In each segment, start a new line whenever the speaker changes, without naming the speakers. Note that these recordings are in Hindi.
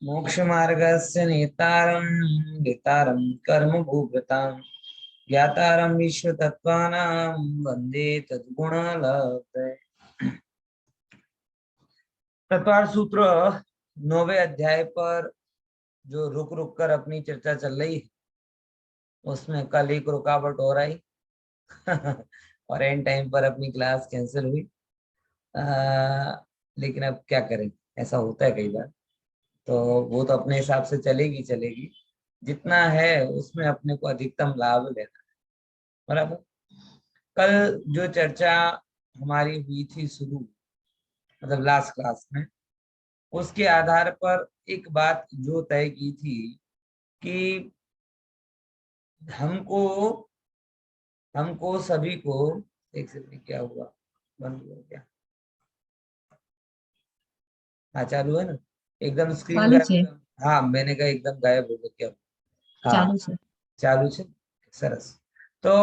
मोक्ष मार्गस्य नेतारं नेतारं कर्म भूभृतां ज्ञातारं विश्व तत्त्वानां वंदे तद्गुणलब्धये। तत्वार सूत्र 9वें अध्याय पर जो रुक रुक कर अपनी चर्चा चल रही है, उसमें कल एक रुकावट हो रही और एंड टाइम पर अपनी क्लास कैंसिल हुई। लेकिन अब क्या करें, ऐसा होता है कई बार। तो वो तो अपने हिसाब से चलेगी चलेगी, जितना है उसमें अपने को अधिकतम लाभ लेना है। बराबर। कल जो चर्चा हमारी हुई थी शुरू, मतलब लास्ट क्लास में, उसके आधार पर एक बात जो तय की थी कि हमको हमको सभी को, एक सेकंड, क्या हुआ, बंद हो गया? हाँ चालू है ना, एकदम स्क्रीन
चालू छे।
गायब। हाँ मैंने कहा एकदम गायब हो गया क्या? हाँ
ચાલુ છે।
ચાલુ છે, સરસ। તો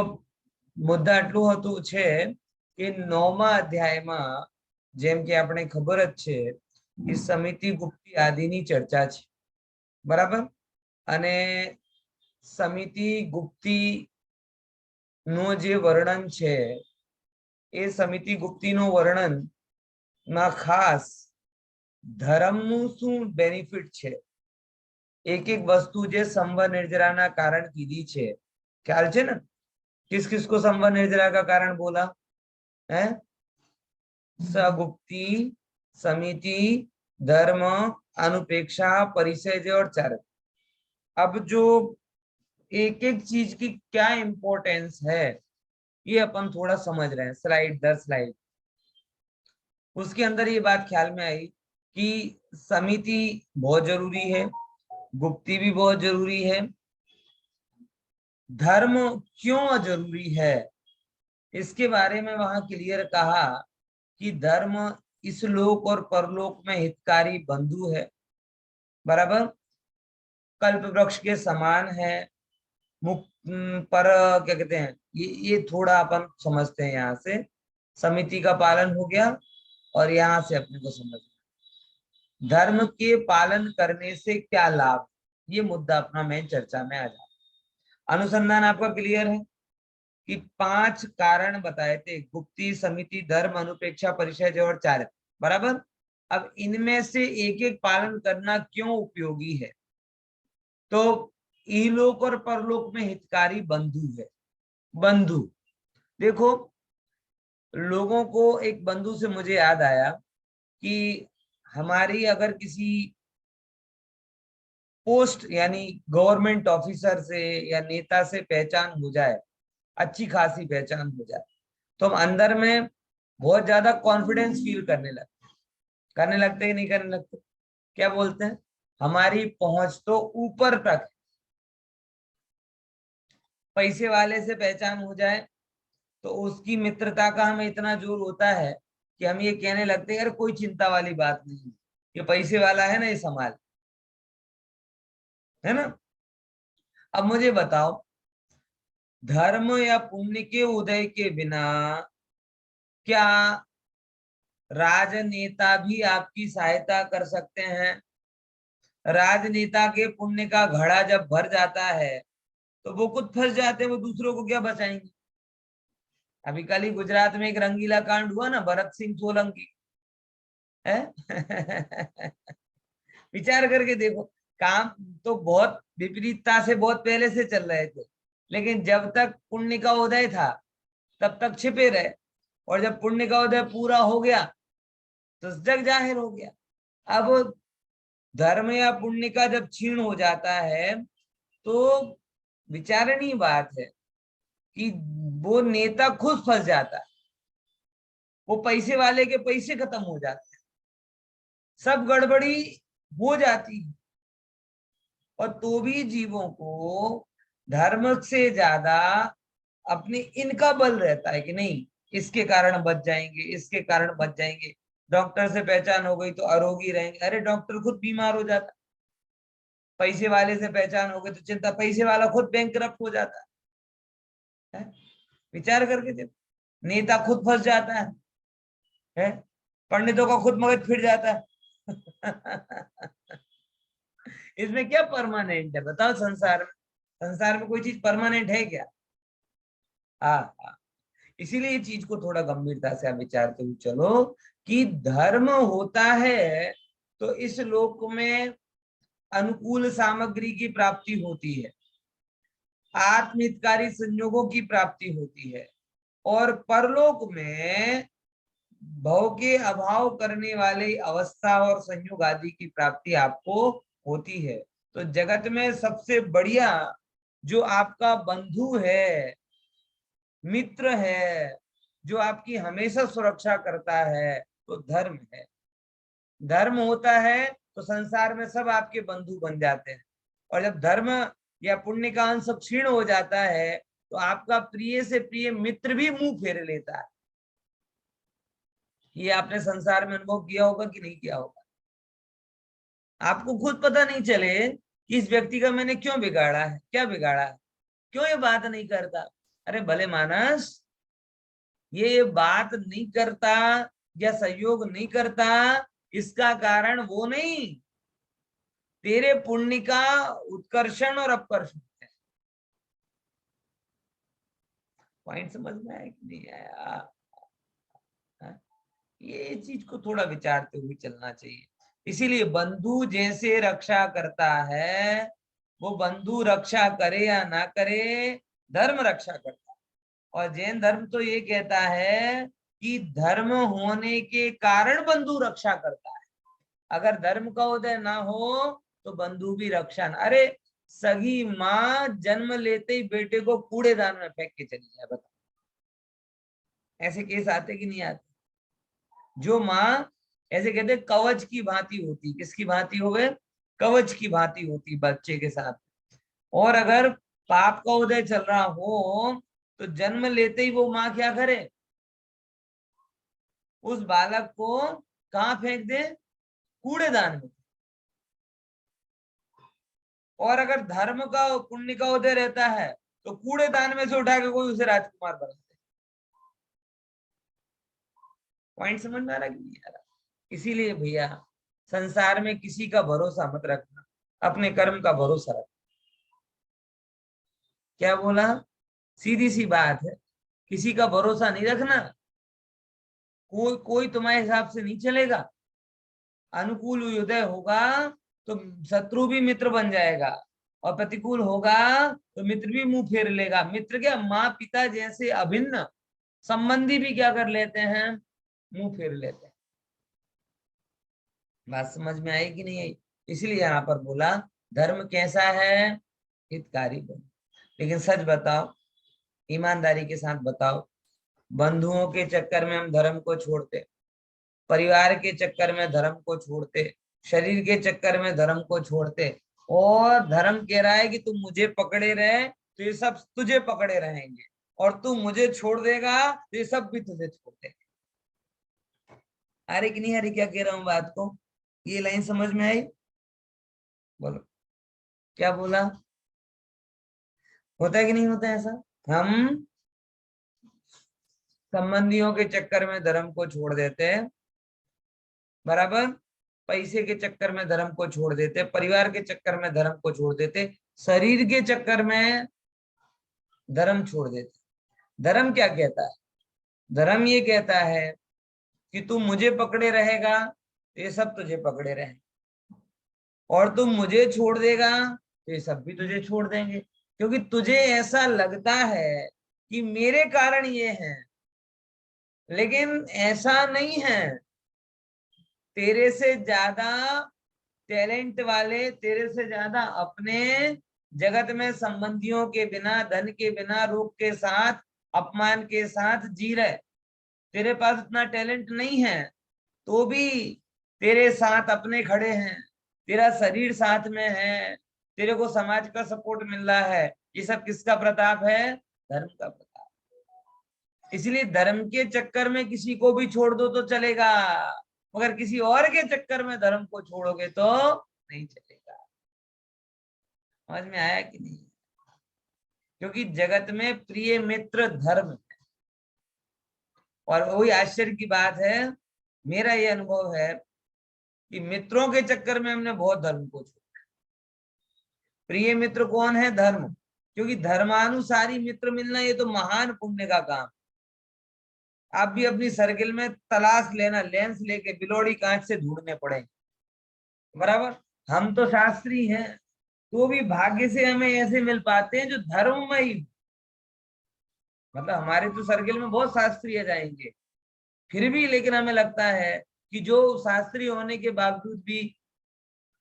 મુદ્દા એટલું હતું છે કે 9મા અધ્યાયમાં, જેમ કે આપણે ખબર જ છે કે સમિતિ ગુપ્તી આદિની ચર્ચા છે, બરાબર। અને સમિતિ ગુપ્તી નું જે વર્ણન છે, એ સમિતિ ગુપ્તીનું વર્ણન માં ખાસ ધર્મનું શું બેનિફિટ છે, એક એક વસ્તુ જે સંવર निर्जरा कारण કીધી છે, ખ્યાલ છે ને? किस किस को संवर निर्जरा का कारण बोला है? सगुप्ती, समिति, धर्म, अनुपेक्षा, परिचय और चारक। अब जो एक एक चीज की क्या इंपॉर्टेंस है, ये अपन थोड़ा समझ रहे हैं स्लाइड दर स्लाइड। उसके अंदर ये बात ख्याल में आई कि समिति बहुत जरूरी है, गुप्ती भी बहुत जरूरी है। धर्म क्यों जरूरी है, इसके बारे में वहां क्लियर कहा कि धर्म इस लोक और परलोक में हितकारी बंधु है, बराबर, कल्प वृक्ष के समान है। मुक्त पर क्या कहते हैं, ये थोड़ा अपन समझते हैं। यहाँ से समिति का पालन हो गया और यहाँ से अपने को समझ, धर्म के पालन करने से क्या लाभ, ये मुद्दा अपना मेन चर्चा में आ जाए। अनुसंधान आपका क्लियर है कि 5 कारण बताए थे, गुप्ती, समिति, धर्म, अनुपेक्षा, परिचय और चारक, बराबर। अब इनमें से एक एक पालन करना क्यों उपयोगी है? तो इलोक और परलोक में हितकारी बंधु है। बंधु, देखो, लोगों को एक बंधु से मुझे याद आया कि हमारी अगर किसी पोस्ट यानी गवर्नमेंट ऑफिसर से या नेता से पहचान हो जाए, अच्छी खासी पहचान हो जाए, तो हम अंदर में बहुत ज्यादा कॉन्फिडेंस फील करने लगते कि नहीं करने लगते? क्या बोलते हैं, हमारी पहुंच तो ऊपर तक। पैसे वाले से पहचान हो जाए तो उसकी मित्रता का हमें इतना जोर होता है कि हम ये कहने लगते हैं यार कोई चिंता वाली बात नहीं, ये पैसे वाला है ना, ये संभाल, है ना। अब मुझे बताओ, धर्म या पुण्य के उदय के बिना क्या राजनेता भी आपकी सहायता कर सकते हैं? राजनेता के पुण्य का घड़ा जब भर जाता है तो वो खुद फंस जाते हैं, वो दूसरों को क्या बचाएंगे? अभी कल ही गुजरात में एक रंगीला कांड हुआ ना, भरत सिंह सोलंकी है विचार करके देखो, काम तो बहुत विपरीतता से बहुत पहले से चल रहे थे, लेकिन जब तक पुण्य का उदय था तब तक छिपे रहे, और जब पुण्य का उदय पूरा हो गया तो जग जाहिर हो गया। अब धर्म या पुण्य का जब क्षीण हो जाता है तो विचारणीय बात है कि वो नेता खुद फंस जाता है, वो पैसे वाले के पैसे खत्म हो जाते हैं, सब गड़बड़ी हो जाती है। और तो भी जीवों को धर्म से ज्यादा अपने इनका बल रहता है कि नहीं, इसके कारण बच जाएंगे, इसके कारण बच जाएंगे। डॉक्टर से पहचान हो गई तो आरोगी रहेंगे, अरे डॉक्टर खुद बीमार हो जाता। पैसे वाले से पहचान हो गई तो चिंता, पैसे वाला खुद बैंकरप्ट हो जाता है। विचार करके देखो, नेता खुद फंस जाता है? पंडितों का खुद मगज फिर जाता है इसमें क्या परमानेंट है बताओ? संसार में कोई चीज परमानेंट है क्या? हाँ। इसीलिए ये चीज को थोड़ा गंभीरता से आप विचारते हुए चलो कि धर्म होता है तो इस लोक में अनुकूल सामग्री की प्राप्ति होती है, आत्महितकारी संयोगों की प्राप्ति होती है, और परलोक में भव के अभाव करने वाली अवस्था और संयोग आदि की प्राप्ति आपको होती है। तो जगत में सबसे बढ़िया जो आपका बंधु है, मित्र है, जो आपकी हमेशा सुरक्षा करता है, तो धर्म है। धर्म होता है तो संसार में सब आपके बंधु बन जाते हैं, और जब धर्म या पुण्य का अंश क्षीण हो जाता है तो आपका प्रिय से प्रिय मित्र भी मुंह फेर लेता है। ये आपने संसार में अनुभव किया होगा कि नहीं किया होगा? आपको खुद पता नहीं चले कि इस व्यक्ति का मैंने क्यों बिगाड़ा है, क्या बिगाड़ा है, क्यों ये बात नहीं करता। अरे भले मानस, ये बात नहीं करता या सहयोग नहीं करता, इसका कारण वो नहीं, तेरे पुण्य का उत्कर्षण और अपकर्षण है। पॉइंट समझ में आया कि नहीं आया? ये चीज को थोड़ा विचारते हुए चलना चाहिए। इसीलिए बंधु जैसे रक्षा करता है, वो बंधु रक्षा करे या ना करे, धर्म रक्षा करता है। और जैन धर्म तो ये कहता है कि धर्म होने के कारण बंधु रक्षा करता है। अगर धर्म का उदय ना हो तो बंधु भी रक्षा न। अरे सगी माँ जन्म लेते ही बेटे को कूड़ेदान में फेंक के चली जाए, बता। ऐसे केस आते कि नहीं आते? जो माँ ऐसे कहते कवच की भांति होती, किसकी भांति हो गए? कवच की भांति होती बच्चे के साथ। और अगर पाप का उदय चल रहा हो तो जन्म लेते ही वो माँ क्या करे? उस बालक को कहाँ फेंक दे? कूड़ेदान में। और अगर धर्म का पुण्य का उदय रहता है तो कूड़ेदान में से उठा के कोई उसे राजकुमार बना दे। पॉइंट समझ में आ रहा कि नहीं आ रहा? इसीलिए भैया संसार में किसी का भरोसा मत रखना, अपने कर्म का भरोसा रखना। क्या बोला? सीधी सी बात है, किसी का भरोसा नहीं रखना। कोई तुम्हारे हिसाब से नहीं चलेगा। अनुकूल उदय होगा तो शत्रु भी मित्र बन जाएगा, और प्रतिकूल होगा तो मित्र भी मुंह फेर लेगा। मित्र क्या, माँ पिता जैसे अभिन्न संबंधी भी क्या कर लेते हैं? मुंह फेर लेते हैं। बात समझ में आई कि नहीं आई? इसलिए यहाँ पर बोला धर्म कैसा है? हितकारी बनो। लेकिन सच बताओ, ईमानदारी के साथ बताओ, बंधुओं के चक्कर में हम धर्म को छोड़ते, परिवार के चक्कर में धर्म को छोड़ते, शरीर के चक्कर में धर्म को छोड़ते, और धर्म कह रहा है कि तुम मुझे पकड़े रहे तो ये सब तुझे पकड़े रहेंगे, और तू मुझे छोड़ देगा तो ये सब भी तुझे छोड़ देंगे। अरे कि नहीं? अरे क्या कह रहा हूं बात को? ये लाइन समझ में आई? बोलो क्या बोला? होता है कि नहीं होता है ऐसा? हम संबंधियों के चक्कर में धर्म को छोड़ देते हैं, बराबर। पैसे के चक्कर में धर्म को छोड़ देते, परिवार के चक्कर में धर्म को छोड़ देते, शरीर के चक्कर में धर्म छोड़ देते। धर्म क्या कहता है? धर्म ये कहता है कि तू मुझे पकड़े रहेगा तो ये सब तुझे पकड़े रहेंगे, और तुम मुझे छोड़ देगा तो ये सब भी तुझे छोड़ देंगे, क्योंकि तुझे ऐसा लगता है कि मेरे कारण ये है, लेकिन ऐसा नहीं है। तेरे से ज्यादा टैलेंट वाले, तेरे से ज्यादा अपने जगत में संबंधियों के बिना, धन के बिना, रोग के साथ, अपमान के साथ जी रहे। तेरे पास उतना टैलेंट नहीं है तो भी तेरे साथ अपने खड़े हैं, तेरा शरीर साथ में है, तेरे को समाज का सपोर्ट मिल रहा है। ये सब किसका प्रताप है? धर्म का प्रताप। इसलिए धर्म के चक्कर में किसी को भी छोड़ दो तो चलेगा, मगर किसी और के चक्कर में धर्म को छोड़ोगे तो नहीं चलेगा। समझ में आया कि नहीं? क्योंकि जगत में प्रिय मित्र धर्म है। और वही आश्चर्य की बात है, मेरा ये अनुभव है कि मित्रों के चक्कर में हमने बहुत धर्म को छोड़ा, प्रिय मित्र कौन है? धर्म, क्योंकि धर्मानुसारी मित्र मिलना ये तो महान पुण्य का काम। आप भी अपनी सर्किल में तलाश लेना, लेंस लेके बिलोड़ी कांच से ढूंढने पड़ेंगे, बराबर। हम तो शास्त्री हैं, तो भी भाग्य से हमें ऐसे मिल पाते हैं जो धर्ममय, मतलब हमारे तो सर्किल में बहुत शास्त्रीय जाएंगे, फिर भी लेकिन हमें लगता है कि जो शास्त्रीय होने के बावजूद भी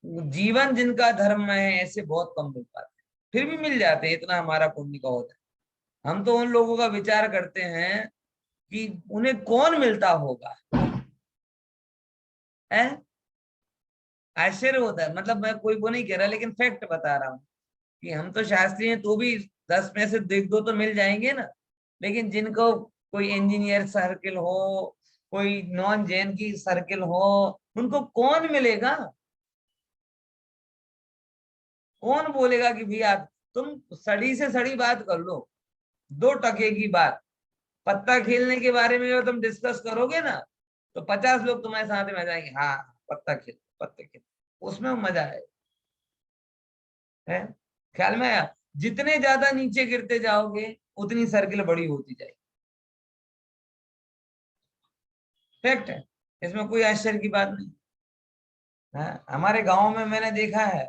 जीवन जिनका धर्म में है, ऐसे बहुत कम मिल पाते हैं। फिर भी मिल जाते हैं, इतना हमारा पुण्य का होता है। हम तो उन लोगों का विचार करते हैं कि उन्हें कौन मिलता होगा, है? आश्चर्य होता है। मतलब मैं कोई वो नहीं कह रहा, लेकिन फैक्ट बता रहा हूँ कि हम तो शास्त्री हैं, तो भी 10 में से देख दो तो मिल जाएंगे ना। लेकिन जिनको कोई इंजीनियर सर्किल हो, कोई नॉन जैन की सर्किल हो, उनको कौन मिलेगा? कौन बोलेगा कि भैया तुम सड़ी से सड़ी बात कर लो, 2 टके की बात, पत्ता खेलने के बारे में जो तुम डिस्कस करोगे ना, तो 50 लोग तुम्हारे साथ में आ जाएंगे, हाँ पत्ता खेल, पत्ते खेल, उसमें मजा है। ख्याल में आया? जितने ज्यादा नीचे गिरते जाओगे उतनी सर्किल बड़ी होती जाएगी, फैक्ट है, इसमें कोई आश्चर्य की बात नहीं। हाँ, हमारे गांव में मैंने देखा है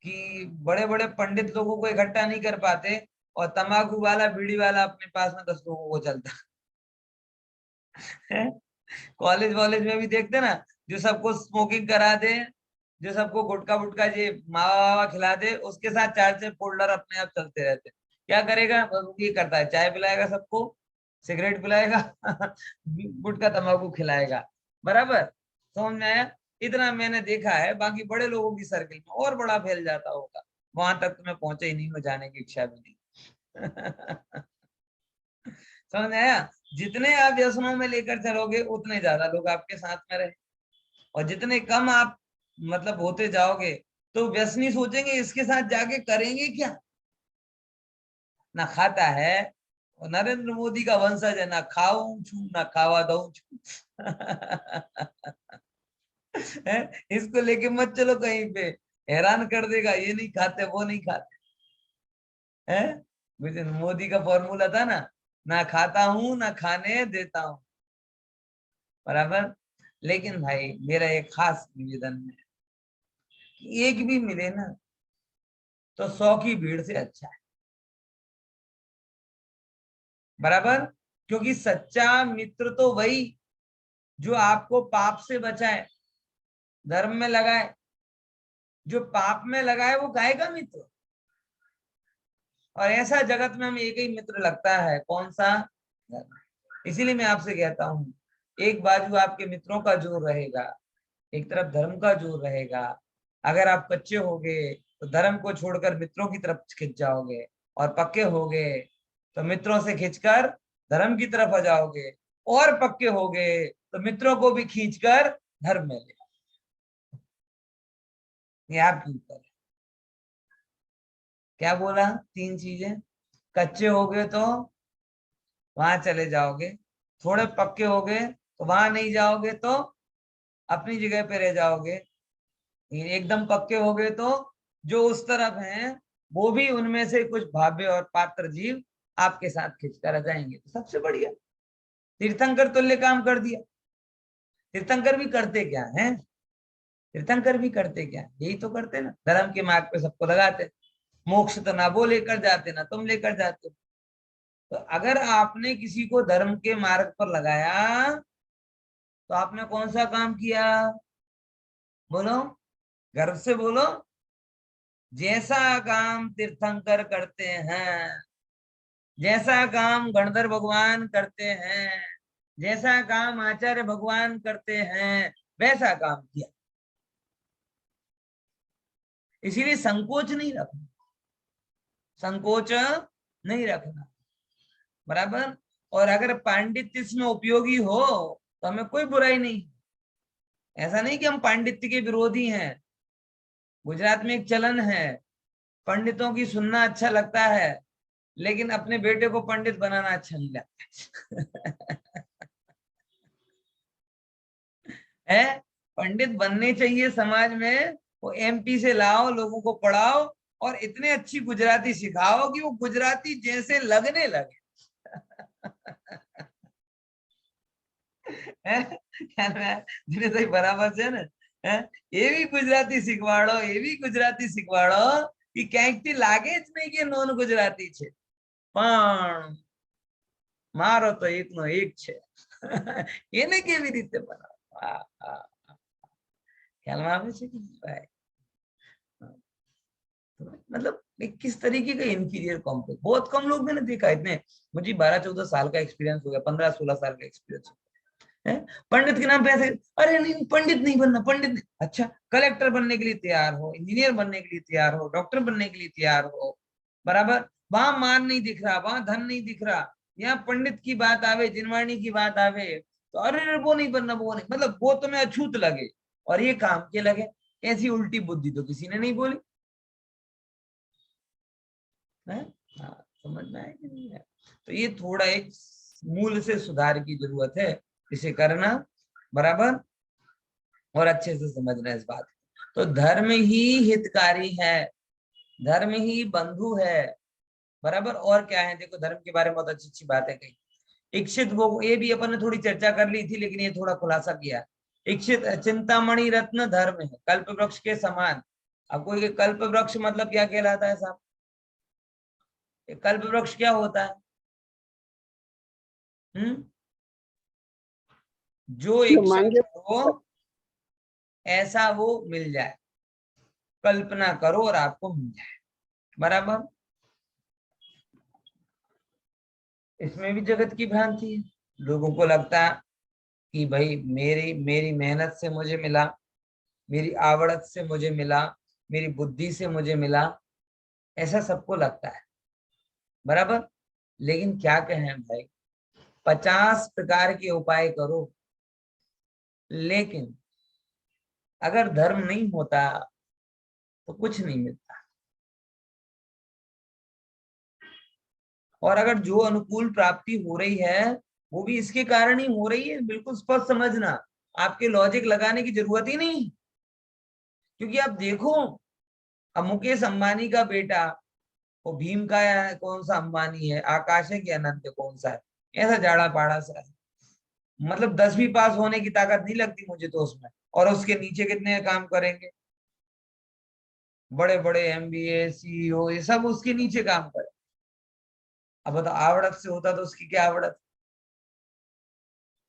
कि बड़े बड़े पंडित लोगों को इकट्ठा नहीं कर पाते, और तंबाकू वाला बीड़ी वाला अपने पास में 10 लोगों को चलता है। कॉलेज वॉलेज में भी देखते ना, जो सबको स्मोकिंग करा दे, जो सबको गुटखा वुटखा ये मावा वावा खिला दे, उसके साथ 4 से फोल्डर अपने आप चलते रहते हैं। क्या करेगा? बस वो ये करता है, चाय पिलाएगा सबको, सिगरेट पिलाएगा, गुटखा तंबाकू खिलाएगा, बराबर। समझ में आया? इतना मैंने देखा है, बाकी बड़े लोगों की सर्किल में और बड़ा फैल जाता होगा, वहां तक तो मैं पहुंचा ही नहीं, हो जाने की इच्छा भी नहीं। समझ में आया? जितने आप व्यसनों में लेकर चलोगे उतने ज्यादा लोग आपके साथ में रहे, और जितने कम आप मतलब होते जाओगे, तो व्यसनी सोचेंगे इसके साथ जाके करेंगे क्या। ना खाता है, और नरेंद्र मोदी का वंशज है, ना खाऊं छू ना खावा दऊ छू। इसको लेके मत चलो कहीं पे, हैरान कर देगा, ये नहीं खाते वो नहीं खाते हैं। मोदी का फॉर्मूला था ना खाता हूं ना खाने देता हूं, बराबर। लेकिन भाई मेरा एक खास निवेदन है कि एक भी मिले ना तो 100 की भीड़ से अच्छा है, बराबर। क्योंकि सच्चा मित्र तो वही जो आपको पाप से बचाए, धर्म में लगाए। जो पाप में लगाए वो काहे का मित्र? और ऐसा जगत में हमें एक ही मित्र लगता है, कौन सा? इसीलिए मैं आपसे कहता हूँ, एक बाजू आपके मित्रों का जोर रहेगा, एक तरफ धर्म का जोर रहेगा। अगर आप कच्चे होगे तो धर्म को छोड़कर मित्रों की तरफ खिंच जाओगे, और पक्के होगे तो मित्रों से खिंचकर धर्म की तरफ आ जाओगे, और पक्के होगे तो मित्रों को भी खींचकर धर्म में ले। ये आपके ऊपर है। क्या बोला? 3 चीजें। कच्चे होगे तो वहां चले जाओगे, थोड़े पक्के होगे तो वहां नहीं जाओगे, तो अपनी जगह पे रह जाओगे, एकदम पक्के हो गए तो जो उस तरफ हैं वो भी उनमें से कुछ भाव्य और पात्र जीव आपके साथ खिंचकर आ जाएंगे, तो सबसे बढ़िया। तीर्थंकर तुल्य काम कर दिया। तीर्थंकर भी करते क्या है? तीर्थंकर भी करते क्या? यही तो करते ना, धर्म के मार्ग पे सबको लगाते। मोक्ष तो ना वो लेकर जाते ना तुम लेकर जाते। तो अगर आपने किसी को धर्म के मार्ग पर लगाया तो आपने कौन सा काम किया? बोलो, गर्व से बोलो। जैसा काम तीर्थंकर करते हैं, जैसा काम गणधर भगवान करते हैं, जैसा काम आचार्य भगवान करते हैं, वैसा काम किया। इसीलिए संकोच नहीं रखना, संकोच नहीं रखना, बराबर। और अगर पांडित्य इसमें उपयोगी हो तो हमें कोई बुराई नहीं। ऐसा नहीं कि हम पांडित्य के विरोधी हैं। गुजरात में एक चलन है, पंडितों की सुनना अच्छा लगता है, लेकिन अपने बेटे को पंडित बनाना अच्छा नहीं लगता। है, पंडित बनने चाहिए समाज में, वो एमपी से लाओ, लोगों को पढ़ाओ, और इतने अच्छी गुजराती सिखाओ कि वो गुजराती जैसे लगने लगे। દિનેશભાઈ બરાબર છે ને? એવી ગુજરાતી શીખવાડો, એવી ગુજરાતી શીખવાડો કે ક્યાંકથી લાગે જ નહીં કે નોન ગુજરાતી છે, પણ મારો તો એકનો એક છે. એને કેવી રીતે બનાવો? ખ્યાલમાં આવે છે કે ભાઈ? मतलब किस तरीके का इंफीरियर कॉम्प्लेक्स बहुत कम लोग मैंने देखा. इतने मुझे 12-14 साल का एक्सपीरियंस हो गया, 15-16 साल का एक्सपीरियंस है. पंडित के नाम पे ऐसे, अरे नहीं पंडित नहीं बनना, पंडित नहीं. अच्छा, कलेक्टर बनने के लिए तैयार हो, इंजीनियर बनने के लिए तैयार हो, डॉक्टर बनने के लिए तैयार हो, बराबर. वहां मान नहीं दिख रहा, वहां धन नहीं दिख रहा. यहाँ पंडित की बात आवे, जिनवाणी की बात आवे तो अरे वो नहीं बनना, वो नहीं, मतलब वो तुम्हें अछूत लगे और ये काम के लगे. ऐसी उल्टी बुद्धि तो किसी ने नहीं बोली है. हाँ, समझ में आया कि नहीं है? तो ये थोड़ा एक मूल से सुधार की जरूरत है, इसे करना, बराबर, और अच्छे से समझना इस बात को. तो धर्म ही हितकारी है, धर्म ही बंधु है, बराबर. और क्या है, देखो धर्म के बारे में बहुत अच्छी अच्छी बातें कही. इक्षित वो, ये भी अपन ने थोड़ी चर्चा कर ली थी, लेकिन ये थोड़ा खुलासा किया. इक्षित चिंतामणि रत्न धर्म है, कल्प वृक्ष के समान. अब कोई कल्प वृक्ष मतलब क्या कहलाता है साहब? कल्प वृक्ष क्या होता है? जो इच्छा हो ऐसा वो मिल जाए, कल्पना करो और आपको मिल जाए, बराबर. इसमें भी जगत की भ्रांति है. लोगों को लगता है कि भाई मेरी मेरी मेहनत से मुझे मिला, मेरी आवड़त से मुझे मिला, मेरी बुद्धि से मुझे मिला, ऐसा सबको लगता है, बराबर. लेकिन क्या कहें भाई, 50 प्रकार के उपाय करो, लेकिन अगर धर्म नहीं होता तो कुछ नहीं मिलता. और अगर जो अनुकूल प्राप्ति हो रही है वो भी इसके कारण ही हो रही है, बिल्कुल स्पष्ट समझना. आपके लॉजिक लगाने की जरूरत ही नहीं, क्योंकि आप देखो, अब मुकेश अंबानी का बेटा, वो भीम का कौन सा अंबानी है, आकाश है कि अनंत कौन सा है, ऐसा जाड़ा पाड़ा सा है. मतलब 10वीं पास होने की ताकत नहीं लगती मुझे तो उसमें. और उसके नीचे कितने काम करेंगे, बड़े बड़े MBA CEO, ये सब उसके नीचे काम करे. अब बताओ, आवड़त से होता तो उसकी क्या आवड़त.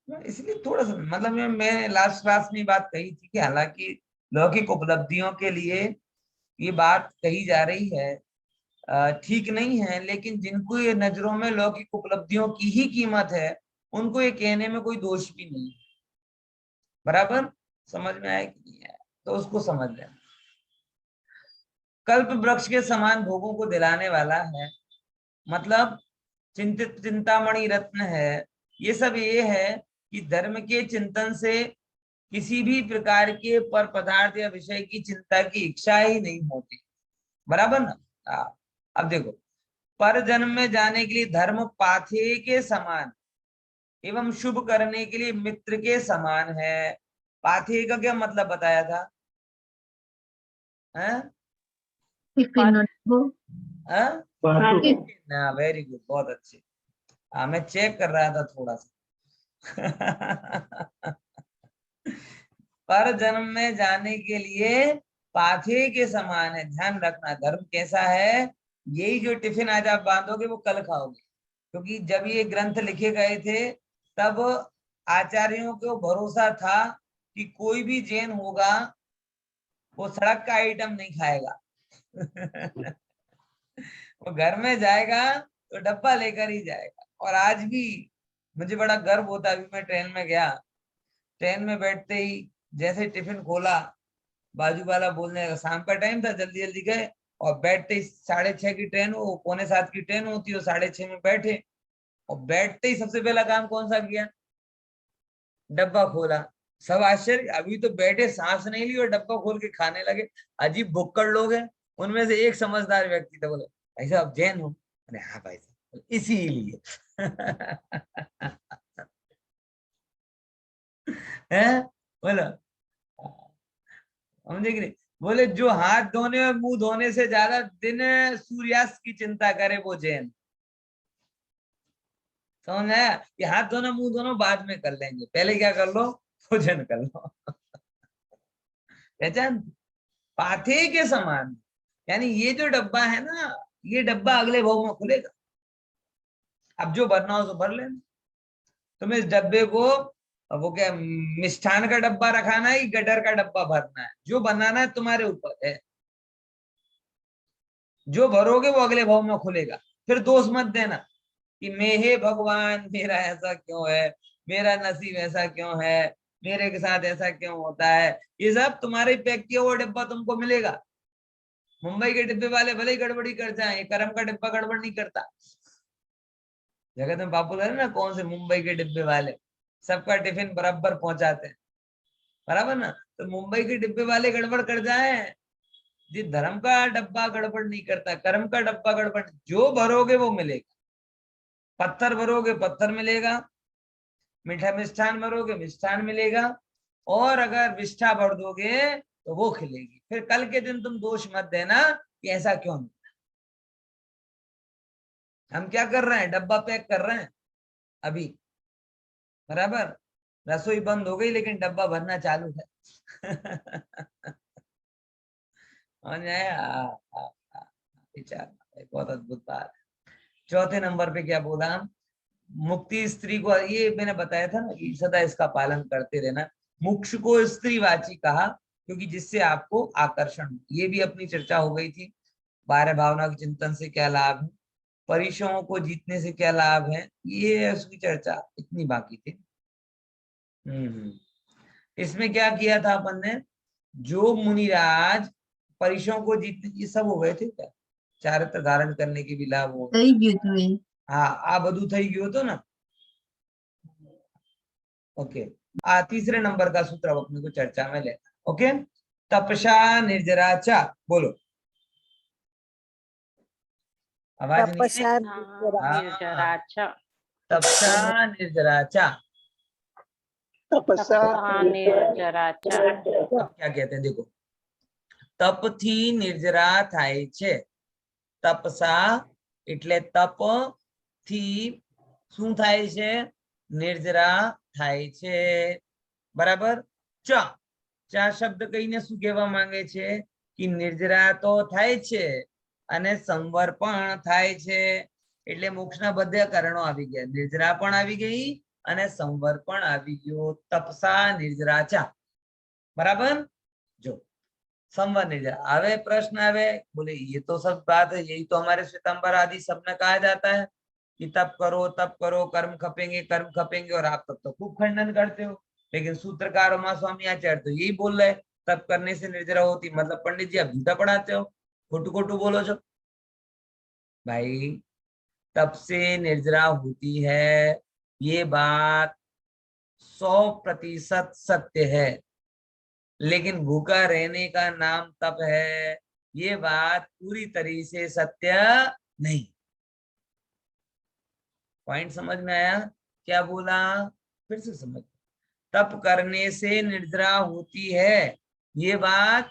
इसलिए थोड़ा सा, मतलब मैं लास्ट क्लास में बात कही थी कि हालांकि लौकिक उपलब्धियों के लिए ये बात कही जा रही है, ठीक नहीं है, लेकिन जिनको ये नजरों में लौकिक उपलब्धियों की ही कीमत है, उनको ये कहने में कोई दोष भी नहीं है, बराबर. समझ में आया कि नहीं आया? तो उसको समझ लेना. कल्प वृक्ष के समान भोगों को दिलाने वाला है, मतलब चिंतित चिंतामणि रत्न है. ये सब ये है कि धर्म के चिंतन से किसी भी प्रकार के पर पदार्थ या विषय की चिंता की इच्छा ही नहीं होती, बराबर ना. अब देखो, पर जन्म में जाने के लिए धर्म पाथे के समान एवं शुभ करने के लिए मित्र के समान है. पाथे का क्या मतलब बताया था? वेरी गुड, बहुत अच्छे. मैं चेक कर रहा था थोड़ा सा. पर जन्म में जाने के लिए पाथे के समान है. ध्यान रखना, धर्म कैसा है, यही जो टिफिन आज आप बांधोगे वो कल खाओगे. क्योंकि जब ये ग्रंथ लिखे गए थे तब आचार्यों को भरोसा था कि कोई भी जैन होगा वो सड़क का आइटम नहीं खाएगा. वो घर में जाएगा तो डब्बा लेकर ही जाएगा. और आज भी मुझे बड़ा गर्व होता है. अभी मैं ट्रेन में गया, ट्रेन में बैठते ही जैसे टिफिन खोला, बाजू वाला बोलने लगा, शाम का टाइम था, जल्दी जल्दी गए, और बैठते ही 6:30 की ट्रेन हो, 6:45 की ट्रेन होती है, 6:30 में बैठे, और बैठते ही सबसे पहला काम कौन सा किया? डब्बा खोला. सब आश्चर्य, अभी तो बैठे, सांस नहीं ली और डब्बा खोल के खाने लगे. अजीब भुक्कड़ लोग हैं. उनमें से एक समझदार व्यक्ति था, बोले भाई साहब जैन हो? अरे हाँ भाई साहब, इसीलिए. है बोलो, हम देख रहे. बोले जो हाथ धोने और मुंह धोने से ज्यादा दिन सूर्यास्त की चिंता करे वो जैन। समझ आया कि हाथ धोना मुंह धोना बाद में कर लेंगे, पहले क्या कर लो, भोजन कर लो। पहचान, पाथे के समान। यानी ये जो डब्बा है ना, ये डब्बा अगले भाव में खुलेगा। अब जो भरना हो तो भर लेना। तुम्हें इस डब्बे को, वो क्या मिष्ठान का डब्बा रखाना है, गटर का डब्बा भरना है, जो बनाना है तुम्हारे ऊपर है। जो भरोगे वो अगले भाव में खुलेगा। फिर दोष मत देना कि मैं, हे भगवान मेरा ऐसा क्यों है, मेरा नसीब ऐसा क्यों है, मेरे के साथ ऐसा क्यों होता है। ये सब तुम्हारे पैक किया हुआ डिब्बा तुमको मिलेगा। मुंबई के डिब्बे वाले भले ही गड़बड़ी कर जाए, कर्म का डिब्बा गड़बड़ नहीं करता। जगत में पॉपुलर है ना कौन से मुंबई के डिब्बे वाले, सबका टिफिन बराबर पहुंचाते हैं, बराबर ना। तो मुंबई के डिब्बे वाले गड़बड़ कर जाए, जी धर्म का डब्बा गड़बड़ नहीं करता, कर्म का डब्बा गड़बड़, जो भरोगे वो मिलेगा। पत्थर भरोगे पत्थर मिलेगा, मीठा मिष्ठान भरोगे मिष्ठान मिलेगा, और अगर विष्ठा भर दोगे तो वो खिलेगी। फिर कल के दिन तुम दोष मत देना कि ऐसा क्यों नहीं। हम क्या कर रहे हैं, डब्बा पैक कर रहे हैं अभी, बराबर। रसोई बंद हो गई लेकिन डब्बा भरना चालू है। विचार, बहुत अद्भुत बात है। चौथे नंबर पे क्या बोला, मुक्ति स्त्री को, ये मैंने बताया था ना कि सदा इसका पालन करते रहना। मोक्ष को स्त्रीवाची कहा क्योंकि जिससे आपको आकर्षण हो। ये भी अपनी चर्चा हो गई थी। बारह भावना के चिंतन से क्या लाभ है, परिश्रमों को जीतने से क्या लाभ है, ये उसकी चर्चा इतनी बाकी थी। इसमें क्या किया था अपन ने, जो मुनिराज परिश्रम को जीतने, ये सब हो गए थे क्या, चारित्र धारण करने के भी लाभ हो
થઈ ગયું તું એ
हाँ आ બધું થઈ ગયું હતું ना। ओके, तीसरे नंबर का सूत्र अब अपने को चर्चा में लेना। ओके, तपसा निर्जराचा, बोलो, आवाज नहीं है।
तपसा
हाँ,
निर्जराचा
तपसा निर्जराचा।
तपसा
निर्जराचा।
अब क्या कहते हैं देखो, तप थी निर्जरा થાય છે, તપસા એટલે તપ થી શું થાય છે, निर्जरा થાય છે, બરાબર। ચ ચા શબ્દ કહીને શું કહેવા માંગે છે કે निर्जरा તો થાય છે અને સંવર પણ થાય છે, એટલે મોક્ષના બધા કારણો આવી ગયા, निर्जरा પણ આવી ગઈ અને સંવર પણ આવી ગયો। તપસા निर्जरा चा, बराबर। जो संवर निर्जरा, आवे प्रश्न आवे, बोले ये तो सब बात है, यही तो हमारे श्वेतांबर आदि सब में कहा जाता है कि तप करो कर्म खपेंगे, और आप तब तो खूब खंडन करते हो। लेकिन सूत्रकार उमा स्वामी आचार्य तो यही बोल रहे, तप करने से निर्जरा होती, मतलब पंडित जी आप झूठा पढ़ाते हो, खोटू खोटू बोलो जो। भाई तप से निर्जरा होती है, ये बात 100% सत्य है, लेकिन भूखा रहने का नाम तप है, ये बात पूरी तरह से सत्य नहीं। पॉइंट समझ में आया, क्या बोला, फिर से समझ। तप करने से निर्जरा होती है, ये बात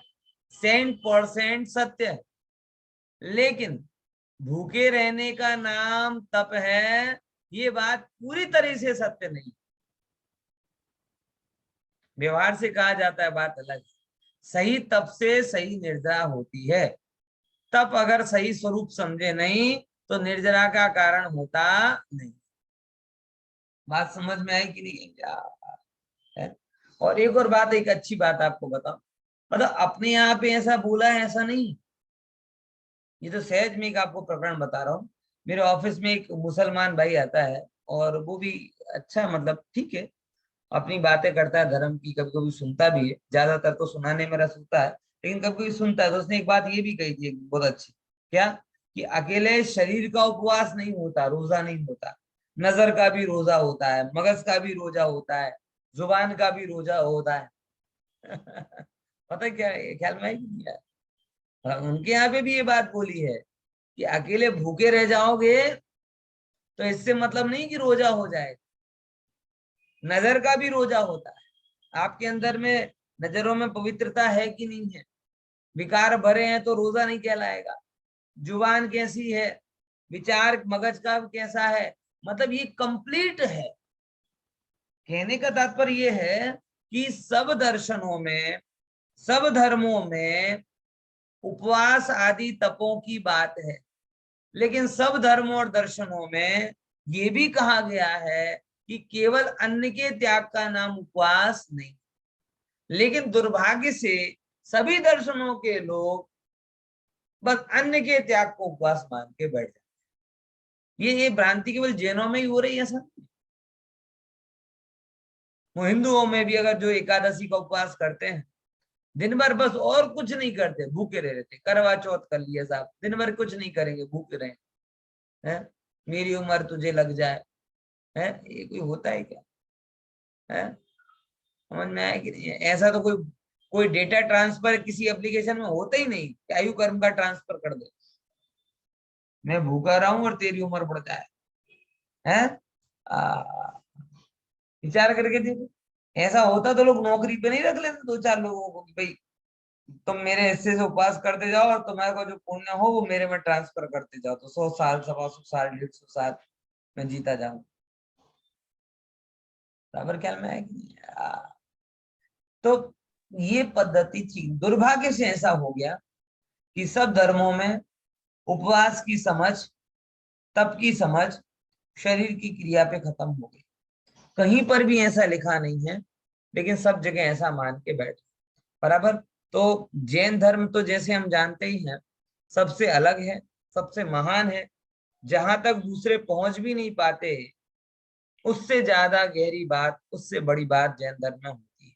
100% सत्य है, लेकिन भूखे रहने का नाम तप है, ये बात पूरी तरह से सत्य नहीं। व्यवहार से कहा जाता है बात अलग, सही तप से सही निर्जरा होती है। तप अगर सही स्वरूप समझे नहीं तो निर्जरा का कारण होता नहीं। बात समझ में आई कि नहीं क्या है। और एक और बात, एक अच्छी बात आपको बताऊं, मतलब अपने यहाँ पे ऐसा बोला है ऐसा नहीं, ये तो सहज में एक आपको प्रकरण बता रहा हूँ। मेरे ऑफिस में एक मुसलमान भाई आता है, और वो भी अच्छा, मतलब ठीक है, अपनी बातें करता है धर्म की, कभी कभी सुनता भी है, ज्यादातर तो सुनाने मेरा सुनता है, लेकिन कभी कभी सुनता है। तो उसने एक बात ये भी कही थी बहुत अच्छी, क्या, कि अकेले शरीर का उपवास नहीं होता, रोजा नहीं होता, नजर का भी रोजा होता है, मगज का भी रोजा होता है, जुबान का भी रोजा होता है। पता है क्या, ख्याल में आई कि नहीं आया? उनके यहाँ पे भी ये बात बोली है कि अकेले भूखे रह जाओगे तो इससे मतलब नहीं कि रोजा हो जाए, नजर का भी रोजा होता है। आपके अंदर में नजरों में पवित्रता है कि नहीं है, विकार भरे हैं तो रोजा नहीं कहलाएगा। जुबान कैसी है, विचार मगज का कैसा है, मतलब ये कंप्लीट है। कहने का तात्पर्य ये है कि सब दर्शनों में, सब धर्मों में उपवास आदि तपों की बात है, लेकिन सब धर्मों और दर्शनों में ये भी कहा गया है कि केवल अन्न के त्याग का नाम उपवास नहीं। लेकिन दुर्भाग्य से सभी दर्शनों के लोग बस अन्न के त्याग को उपवास मान के बैठ जाते हैं। ये भ्रांति केवल जैनों में ही हो रही है सर। वो हिंदुओं में भी अगर जो एकादशी का उपवास करते हैं, दिन भर बस और कुछ नहीं करते, भूखे रह रहते, करवा चौथ कर लिया साहब, दिन भर कुछ नहीं करेंगे, भूखे रहे हैं, मेरी उम्र तुझे लग जाए, है ये कोई होता है क्या? है समझ में आया कि नहीं? ऐसा तो कोई डेटा ट्रांसफर किसी एप्लीकेशन में होता ही नहीं कि आयु कर्म का ट्रांसफर कर दे, मैं भूखा रहा हूं और तेरी उम्र बढ़ जाए। है विचार करके देखो, ऐसा होता तो लोग नौकरी पे नहीं रख लेते दो चार लोगों को कि भाई तुम मेरे हिस्से से उपवास करते जाओ और तुम्हारे को जो पुण्य हो वो मेरे में ट्रांसफर करते जाओ, तो 100 साल, 125 साल, 150 साल मैं जीता जाऊं। बराबर ख्याल में है कि नहीं? तो ये पद्धति थी। दुर्भाग्य से ऐसा हो गया कि सब धर्मों में उपवास की समझ, तप की समझ शरीर की क्रिया पे खत्म हो गई। कहीं पर भी ऐसा लिखा नहीं है, लेकिन सब जगह ऐसा मान के बैठे। बराबर। तो जैन धर्म तो जैसे हम जानते ही हैं सबसे अलग है, सबसे महान है, जहां तक दूसरे पहुंच भी नहीं पाते उससे ज्यादा गहरी बात, उससे बड़ी बात जैन धर्म में होती है।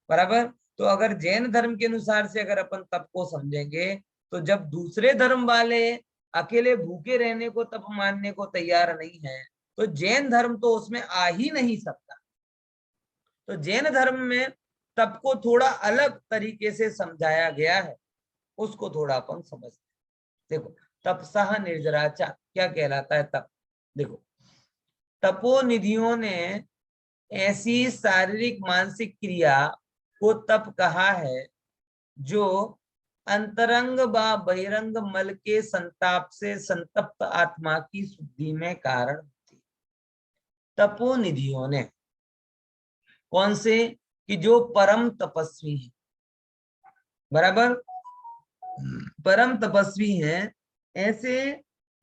बराबर। तो अगर जैन धर्म के अनुसार से अगर अपन तप को समझेंगे, तो जब दूसरे धर्म वाले अकेले भूखे रहने को तप मानने को तैयार नहीं है, तो जैन धर्म तो उसमें आ ही नहीं सकता। तो जैन धर्म में तप को थोड़ा अलग तरीके से समझाया गया है, उसको थोड़ा अपन समझते। देखो, तपसह निर्जराचा क्या कहलाता है तप? देखो, तपोनिधियों ने ऐसी शारीरिक मानसिक क्रिया को तप कहा है जो अंतरंग व बहिरंग मल के संताप से संतप्त आत्मा की शुद्धि में कारण होती। तपोनिधियों ने, कौन से? कि जो परम तपस्वी है। बराबर, परम तपस्वी हैं, ऐसे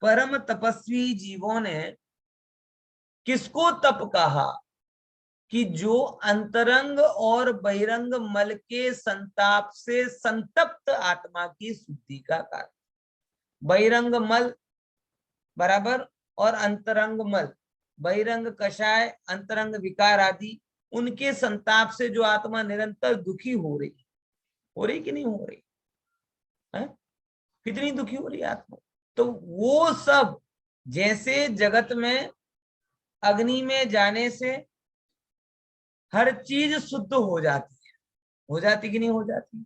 परम तपस्वी जीवों ने किसको तप कहा? कि जो अंतरंग और बहिरंग मल के संताप से संतप्त आत्मा की शुद्धि का कारण। बहिरंग मल, बराबर, और अंतरंग मल, बहिरंग कषाय, अंतरंग विकार आदि, उनके संताप से जो आत्मा निरंतर दुखी हो रही कि नहीं हो रही है? कितनी दुखी हो रही है आत्मा। तो वो सब, जैसे जगत में अग्नि में जाने से हर चीज शुद्ध हो जाती है, हो जाती कि नहीं हो जाती?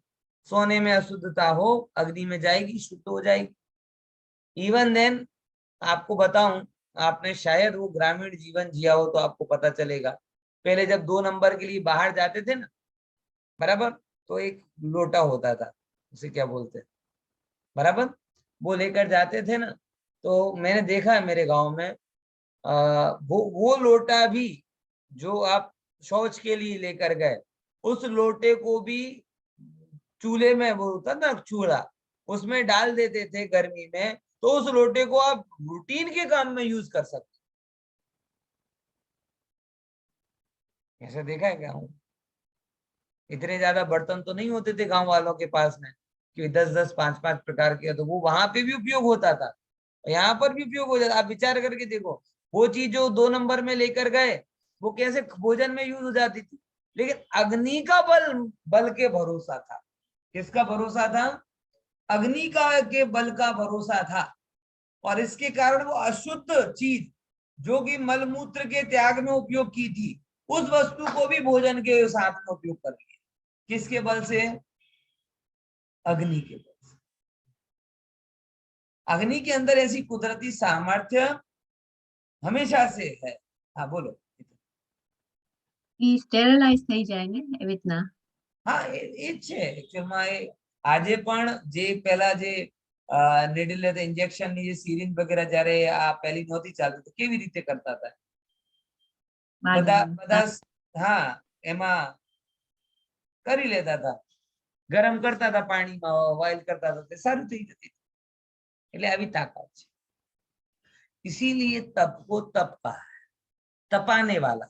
सोने में अशुद्धता हो, अग्नि में जाएगी, शुद्ध हो जाएगी। इवन देन आपको बताऊं, आपने शायद वो ग्रामीण जीवन जिया हो तो आपको पता चलेगा। पहले जब 2 नंबर के लिए बाहर जाते थे ना, बराबर, तो एक लोटा होता था, उसे क्या बोलते हैं, बराबर, वो लेकर जाते थे ना। तो मैंने देखा है मेरे गांव में, वो लोटा भी जो आप शौच के लिए लेकर गए, उस लोटे को भी चूल्हे में, वो होता ना चूल्हा, उसमें डाल देते थे गर्मी में, तो उस लोटे को आप रूटीन के काम में यूज कर सकते। ऐसा देखा है क्या? इतने ज्यादा बर्तन तो नहीं होते थे गांव वालों के पास में कि 10-10, 5-5 प्रकार के, तो वो वहां पे भी उपयोग होता था, यहाँ पर भी उपयोग हो जाता। आप विचार करके देखो, वो चीज जो 2 नंबर में लेकर गए वो कैसे भोजन में यूज हो जाती थी, लेकिन अग्नि का बल के भरोसा था। किसका भरोसा था? अग्नि का के बल का भरोसा था। और इसके कारण वो अशुद्ध चीज जो कि मलमूत्र के त्याग में उपयोग की थी, उस वस्तु को भी भोजन के साथ में उपयोग कर लिया। किसके बल से? अग्नि के बल से। अग्नि के अंदर ऐसी कुदरती सामर्थ्य हमेशा से है। हाँ बोलो।
સ્ટેરલાઇઝ થઈ જાય ને એવી રીતના?
હા એ જ છે એકચ્યુઅલમાં, એ આજે પણ જે પેલા જે નીડલ ઇન્જેક્શન ની જે સિરિંજ વગેરે જયારે આ પહેલી નહોતી ચાલતી તો કેવી રીતે કરતા હતા બધા બધા હા એમાં કરી લેતા હતા ગરમ કરતા હતા પાણીમાં બોઇલ કરતા હતા તે સારું થઈ જતી એટલે આવી તાકાત છે इसीलिए तप को तप कहा है तपाने वाला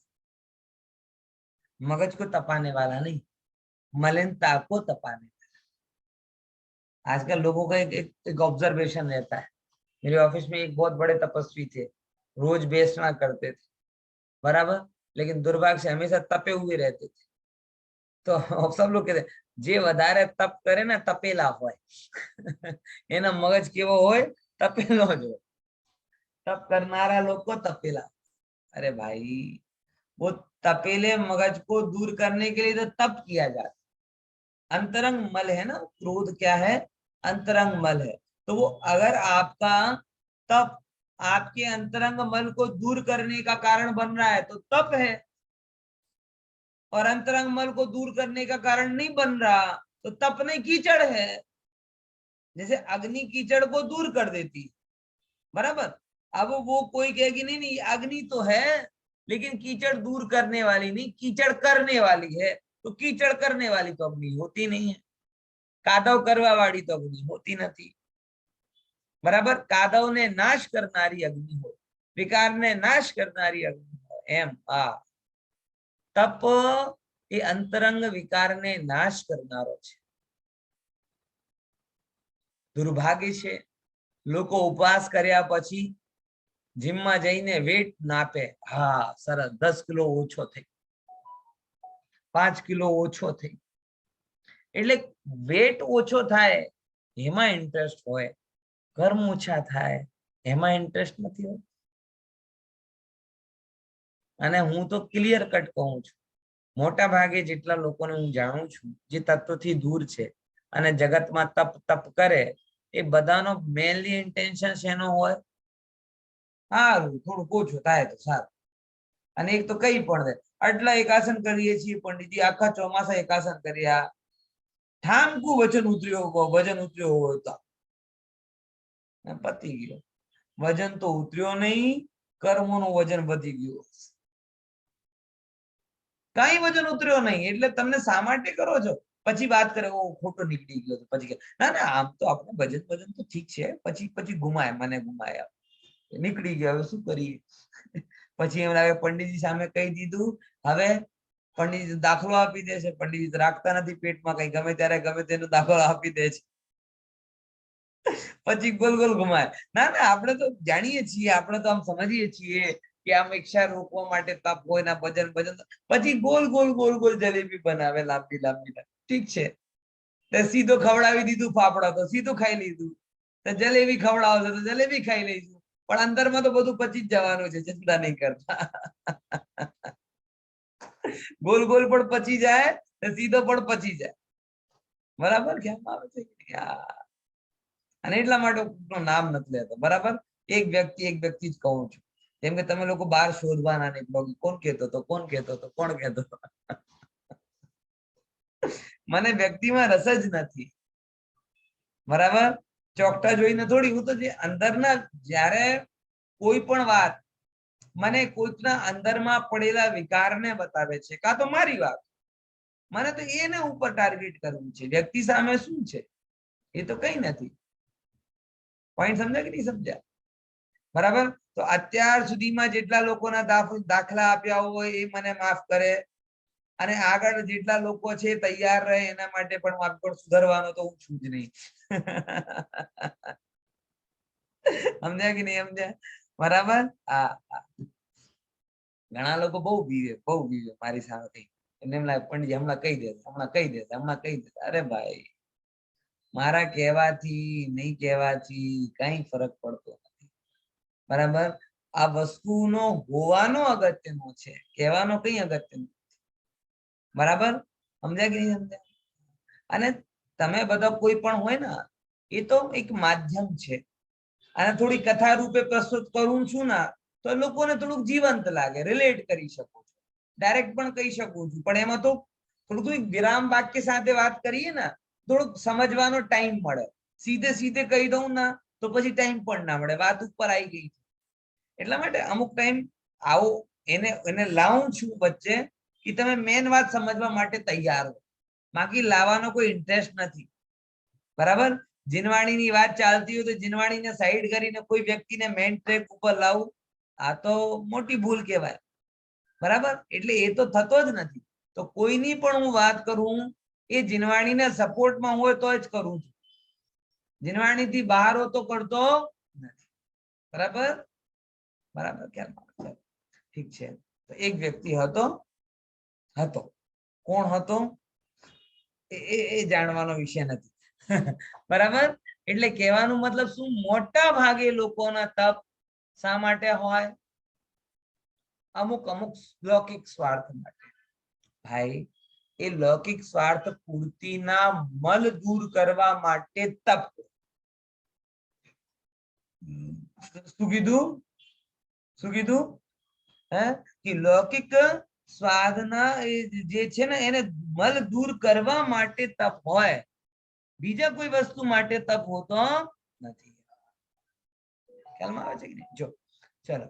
मगज को तपाने वाला नहीं मलिनता को तपाने वाला आजकल लोगों का एक ऑब्जर्वेशन रहता है मेरे ऑफिस में एक बहुत बड़े तपस्वी थे रोज बेसना करते थे बराबर लेकिन दुर्भाग्य से हमेशा तपे हुए रहते थे तो सब लोग कहते जे વધારે તપ કરે ને તપેલા હોય એના મગજ કેવો હોય તપેલો જ હોય तप करनारा लोग को तपेला अरे भाई वो तपेले मगज को दूर करने के लिए तो तप किया जाता अंतरंग मल है ना क्रोध क्या है अंतरंग मल है तो वो अगर आपका तप आपके अंतरंग मल को दूर करने का कारण बन रहा है तो तप है और अंतरंग मल को दूर करने का कारण नहीं बन रहा तो तप नहीं कीचड़ है जैसे अग्नि कीचड़ को दूर कर देती बराबर अब वो कोई कहेगी नहीं नहीं अग्नि तो है लेकिन कीचड़ दूर करने वाली नहीं कीचड़ करने वाली है तो कीचड़ करने वाली तो अग्नि होती नहीं है कादव करवा वाली तो अग्नि होती नहीं बराबर कादव ने नाश करनारी अग्नि हो विकार ने नाश करनारी अग्नि हो एम आ तप એ અંતરંગ વિકારને નાશ કરનારો છે દુર્ભાગ્ય છે લોકો ઉપવાસ કર્યા પછી જીમમાં જઈને વેટ નાપે હા સરસ 10 કિલો ઓછો થઈ 5 કિલો ઓછો થઈ એટલે વેટ ઓછો થાય એમાં ઇન્ટરેસ્ટ હોય કર્મ ઓછા થાય એમાં ઇન્ટરેસ્ટ નથી હોતો અને હું તો ક્લિયર કટ કહું છું મોટા ભાગે જેટલા લોકોને હું જાણું છું જે તત્વથી દૂર છે અને જગતમાં તપ તપ કરે એ બધાનો મેનલી ઇન્ટેન્શન શેનો હોય સારું થોડું ઓછું થાય તો સારું અને એક તો કઈ પણ દે આટલા એકાસન કરીએ છીએ પંડિતજી આખા ચોમાસા એકાસન કર્યા ઠામકું વજન ઉતર્યો હોય તો પતી ગયો વજન તો ઉતર્યો નહીં કર્મોનું વજન વધી ગયું કઈ વજન ઉતર્યો નહીં એટલે તમને શા માટે કરો છો પછી વાત કરે ઓ ખોટો નીકળી ગયો તો પછી ના ના આમ તો આપણે વજન તો ઠીક છે પછી ગુમાય મને ગુમાયા નીકળી ગયા હવે શું કરીએ પછી એમ લાગે પંડિતજી સામે કહી દીધું હવે પંડિતજી દાખલો આપી દે છે પંડિતજી રાખતા નથી પેટમાં કઈ ગમે ત્યારે ગમે તેનો દાખલો આપી દે છે પછી ગોલ ગોલ ઘુમાય ના ના આપણે તો જાણીએ છીએ આપણે તો આમ સમજીએ છીએ કે આમ ઈચ્છા રોકવા માટે તપ હોય ના ભજન પછી goal goal goal goal jalebi બનાવે લાંબી લાંબી ઠીક છે તો સીધો ખવડાવી દીધું ફાફડા તો સીધું ખાઈ લીધું તો જલેબી ખવડાવશો તો જલેબી ખાઈ લઈશું પણ અંદરમાં તો બધું પચી જ જવાનું છે ચિંતા નહીં કરતા ગોલ ગોલ પણ પચી જાય તો સીધો પણ પચી જાય બરાબર કેમ આવે છે અને એટલા માટે નામ નથી લેતો બરાબર એક વ્યક્તિ જ કહું છું જેમ કે તમે લોકો બહાર શોધવાના નહીં કોણ કહેતો હતો મને વ્યક્તિમાં રસ જ નથી બરાબર ચોકટા જોઈને થોડી હું તો જે અંદરના જ્યારે કોઈ પણ વાત મને કોઈકના અંદરમાં પડેલા વિકારને બતાવે છે કાં તો મારી વાત મને તો એને ઉપર ટાર્ગેટ કરવું છે વ્યક્તિ સામે શું છે એ તો કઈ નથી પોઈન્ટ સમજ્યા કે નહીં સમજ્યા બરાબર તો અત્યાર સુધીમાં જેટલા લોકોના દાખલા આપ્યા હોય એ મને માફ કરે અને આગળ જેટલા લોકો છે તૈયાર રહે એના માટે પણ માફ પણ સુધારવાનો તો હું છું જ નહીં સમજ્યા કે નહીં સમજ્યા બરાબર હા ઘણા લોકો બહુ બીવે મારી સામે કઈ એમને એમ લાગે પંડિતજી હમણાં કહી દેશે અરે ભાઈ મારા કહેવાથી નહીં કહેવાથી કઈ ફરક પડતો નથી બરાબર આ વસ્તુનો હોવાનો અગત્યનો છે કહેવાનો કઈ અગત્યનો બરાબર સમજ્યા કે નહીં સમજ્યા અને તમે બધા કોઈ પણ હોય ને એ તો એક માધ્યમ છે અને થોડી કથા રૂપે પ્રસ્તુત કરું છું ને તો લોકોને થોડુંક જીવંત લાગે રિલેટ કરી શકો છો ડાયરેક્ટ પણ કહી શકું છું પણ એમાં તો થોડુંક વિરામ વાક્ય સાથે વાત કરીએ ને થોડુંક સમજવાનો ટાઈમ મળે. સીધે સીધે કહી દઉં ના તો પછી ટાઈમ પણ ના મળે, વાત ઉપર આવી ગઈ. એટલા માટે અમુક ટાઈમ આવો એને લાવું છું વચ્ચે કે તમે મેન વાત સમજવા માટે તૈયાર હો, બાકી લાવવાનો કોઈ ઇન્ટરેસ્ટ નથી. બરાબર. જીનવાણીની વાત ચાલતી હોય તો જીનવાણીને સાઈડ કરીને કોઈ વ્યક્તિને મેઇન ટ્રેક ઉપર લાવવું, આ તો મોટી ભૂલ કહેવાય. બરાબર. એટલે એ તો થતો જ નથી. તો કોઈની પણ હું વાત કરું એ જીનવાણીને સપોર્ટમાં હોય તો જ કરું છું, જીનવાણીથી બહાર હો તો કરતો નથી. બરાબર. બરાબર. ખ્યાલ. ઠીક છે. તો એક વ્યક્તિ હતો. કોણ હતો એ જાણવાનો વિષય નથી. બરાબર. એટલે કહેવાનું મતલબ શું, મોટા ભાગે લોકોના તપ શા માટે હોય? અમુક લૌકિક સ્વાર્થ માટે. ભાઈ એ લૌકિક સ્વાર્થ પૂર્તિના મલ દૂર કરવા માટે તપ. શું કીધું હે કે લૌકિક સ્વાદના જે છે ને એને મલ દૂર કરવા માટે તપ હોય, બીજા કોઈ વસ્તુ માટે તપ હોતો નથી. ખ્યાલમાં આવે છે કે નહીં? જો ચલો,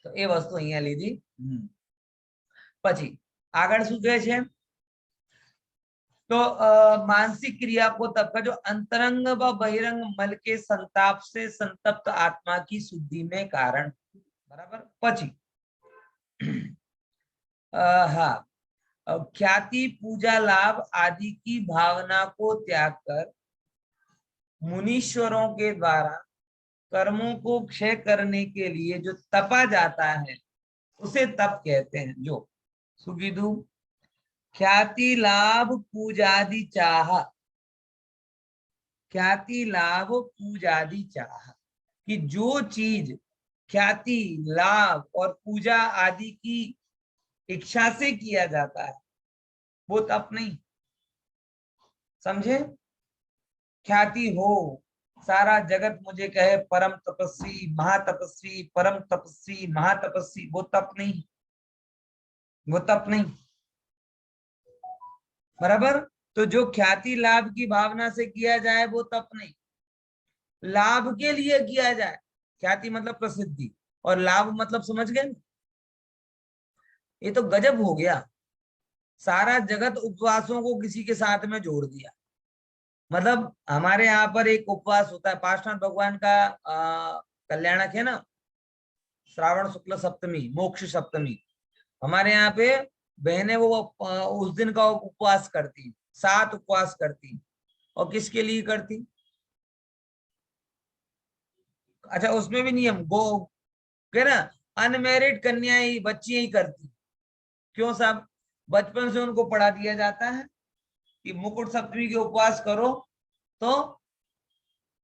તો એ વસ્તુ અહીંયા લીધી. પછી આગળ શું કહે છે? तो मानसिक क्रिया को तप का जो अंतरंग व बहिरंग मल के संताप से संतप्त आत्मा की शुद्धि में कारण. बराबर. પછી हाँ, ख्याति पूजा लाभ आदि की भावना को त्याग कर मुनीश्वरों के द्वारा कर्मों को क्षय करने के लिए जो तपा जाता है उसे तप कहते हैं. जो શું કીધું? ख्याति लाभ पूजादि चाह, ख्याति लाभ पूजादि चाह कि जो चीज ख्याति लाभ और पूजा आदि की इच्छा से किया जाता है वो तप नहीं. समझे? ख्याति हो, सारा जगत मुझे कहे परम तपस्वी महातपस्वी परम तपस्वी महातपस्वी, वो तप नहीं, वो तप नहीं. बराबर. तो जो ख्याति लाभ की भावना से किया जाए वो तप नहीं. लाभ के लिए किया जाए, ख्याति मतलब प्रसिद्धि और लाभ मतलब समझ गए, ये तो गजब हो गया. सारा जगत उपवासों को किसी के साथ में जोड़ दिया. मतलब हमारे यहाँ पर एक उपवास होता है, पार्श्वनाथ भगवान का कल्याणक है ना, श्रावण शुक्ल सप्तमी मोक्ष सप्तमी. हमारे यहाँ पे बहनें वो उस दिन का उपवास करती, 7 उपवास करती. और किसके लिए करती? अच्छा, उसमें भी नियम गो है ना, अनमैरिड कन्या ही बच्ची ही करती. क्यों साहब? बचपन से उनको पढ़ा दिया जाता है कि मुकुट सप्तमी के उपवास करो तो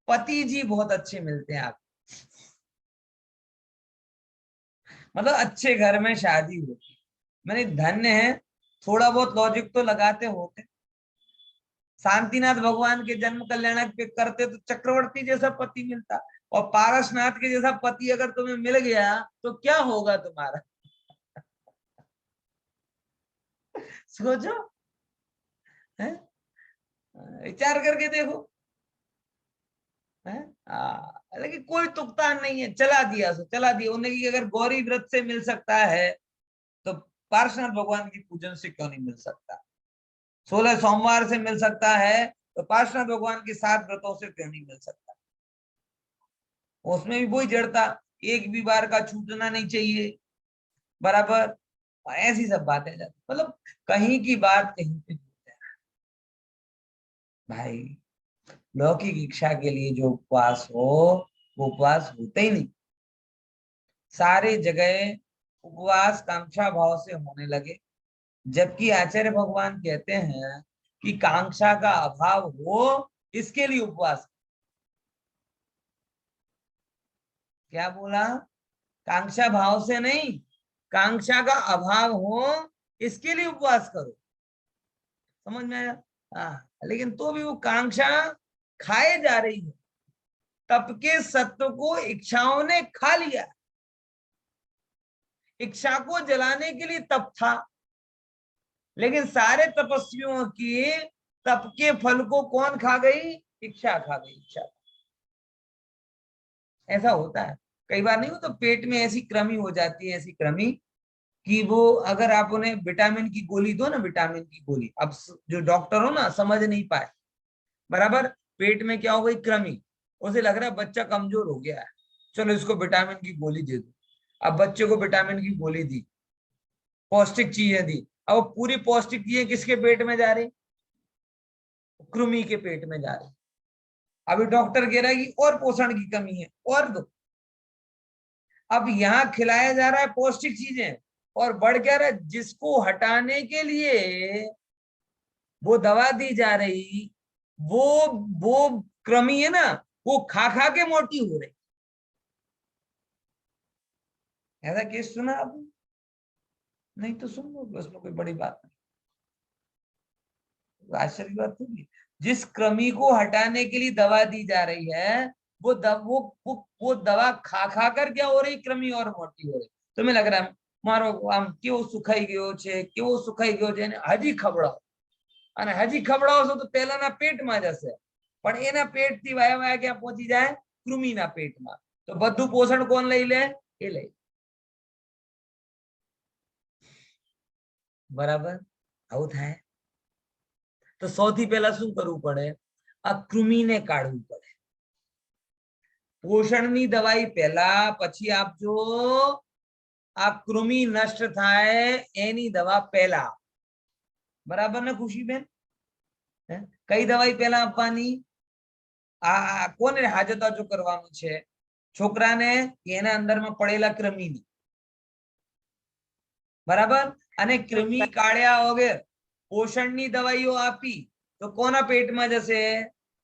पति जी बहुत अच्छे मिलते हैं आप. मतलब अच्छे घर में शादी होती. मैंने धन्य है, थोड़ा बहुत लॉजिक तो लगाते होते. शांतिनाथ भगवान के जन्म कल्याणक पे करते तो चक्रवर्ती जैसा पति मिलता, और पारसनाथ के जैसा पति अगर तुम्हें मिल गया तो क्या होगा तुम्हारा? सोचो, विचार करके देखो. लेकिन कोई तुकता नहीं है, चला दिया उन्हें कि अगर गौरी व्रत से मिल सकता है तो पार्श्वनाथ भगवान की पूजन से क्यों नहीं मिल सकता? 16 सोमवार से मिल सकता है तो पार्श्वनाथ भगवान के 7 व्रतों से क्यों नहीं मिल सकता? उसमें भी वही जड़ता, एक भी बार का छूटना नहीं चाहिए. बराबर. ऐसी सब बातें जाती. मतलब कहीं की बात कहीं पे. भाई लौकिक इच्छा के लिए जो उपवास हो वो उपवास होते ही नहीं. सारे जगह उपवास कांक्षा भाव से होने लगे, जबकि आचार्य भगवान कहते हैं कि कांक्षा का अभाव हो इसके लिए उपवास. क्या बोला? कांक्षा भाव से नहीं, कांक्षा का अभाव हो इसके लिए उपवास करो. समझ में आया? लेकिन तो भी वो कांक्षा खाए जा रही है. तप के सत्व को इच्छाओं ने खा लिया. इच्छा को जलाने के लिए तप था, लेकिन सारे तपस्वियों की तप के फल को कौन खा गई? इच्छा खा गई, इच्छा। ऐसा होता है कई बार, नहीं हो तो पेट में ऐसी कृमि हो जाती है, ऐसी कृमि कि वो अगर आप उन्हें विटामिन की गोली दो ना, विटामिन की गोली, अब जो डॉक्टर हो ना समझ नहीं पाए, बराबर पेट में क्या हो गई? कृमि। उसे लग रहा है बच्चा कमजोर हो गया है, चलो इसको विटामिन की गोली दे दो। अब बच्चे को विटामिन की गोली दी, पौष्टिक चीजें दी, अब वो पूरी पौष्टिक चीजें किसके पेट में जा रही? कृमि के पेट में जा रही। अभी डॉक्टर कह रहा है कि और पोषण की कमी है, और दो। अब यहाँ खिलाया जा रहा है पौष्टिक चीजें, और बढ़ क्या रहा है, जिसको हटाने के लिए वो दवा दी जा रही, वो वो कृमि है ना, वो खा खा के मोटी हो रही। ऐसा केस सुना आपने? नहीं तो सुन लो, उसमें कोई बड़ी बात नहीं, आश्चर्य की बात थोड़ी। जिस कृमि को हटाने के लिए दवा दी जा रही है, वो दवा खा खा कर क्या हो रही? कृमि और मोटी हो रही। तुम्हें लग रहा है मारो આમ કેવો સુખાઈ ગયો છે ને હજી ખવડાવો, અને હજી ખવડાવશો તો પેલાના પેટમાં જશે, પણ એના પેટથી વાયા વાયા ક્યાં પહોંચી જાય? કૃમિના પેટમાં। તો બધું પોષણ કોણ લઈ લે? એ લઈ। બરાબર, આવું થાય। તો સૌથી પહેલા શું કરવું પડે? આ કૃમિને કાઢવું પડે। પોષણની દવાઈ પહેલા, પછી આપજો આ કૃમિ નષ્ટ થાય એની દવા પહેલા। બરાબર ને ખુશીબેન? કઈ દવાઈ પહેલા આપવાની? આ કોને હાજતાજો કરવાનું છે? છોકરાને એના અંદરમાં પડેલા કૃમિની, બરાબર। અને કૃમિ કાઢ્યા વગર પોષણની દવાઈઓ આપી તો કોના પેટમાં જશે?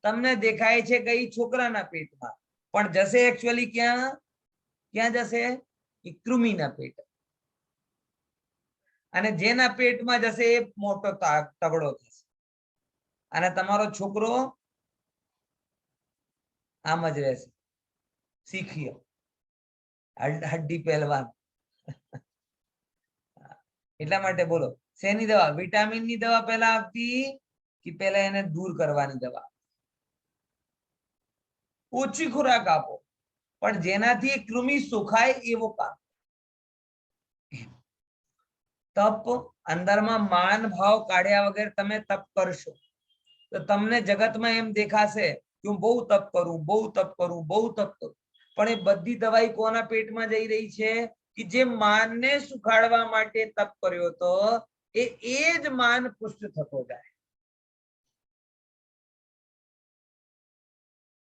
તમને દેખાય છે કઈ? છોકરાના પેટમાં, પણ જશે एक्चुअली ક્યાં? ક્યાં જશે? કૃમિના પેટ। અને જેના પેટમાં જશે એ મોટો તગડો થશે, અને તમારો છોકરો આમ જ રહેશે, શીખ્યો હડ્ડી પહેલવાન। એટલા માટે બોલો, શેની દવા? વિટામિનની દવા પહેલા આપવી કે પહેલા એને દૂર કરવાની દવા? ઓછી ખોરાક આપો, પણ જેનાથી કૃમિ સુખાય એવો કામ। તપ અંદરમાં માન ભાવ કાઢ્યા વગર તમે તપ કરશો તો તમને જગતમાં એમ દેખાશે કે હું બહુ તપ કરું, બહુ તપ કરું, બહુ તપ કરું, પણ એ બધી દવાઈ કોના પેટમાં જઈ રહી છે? કે જે માનને સુખાડવા માટે તપ કર્યો તો એ જ માન પુષ્ટ થતો જાય।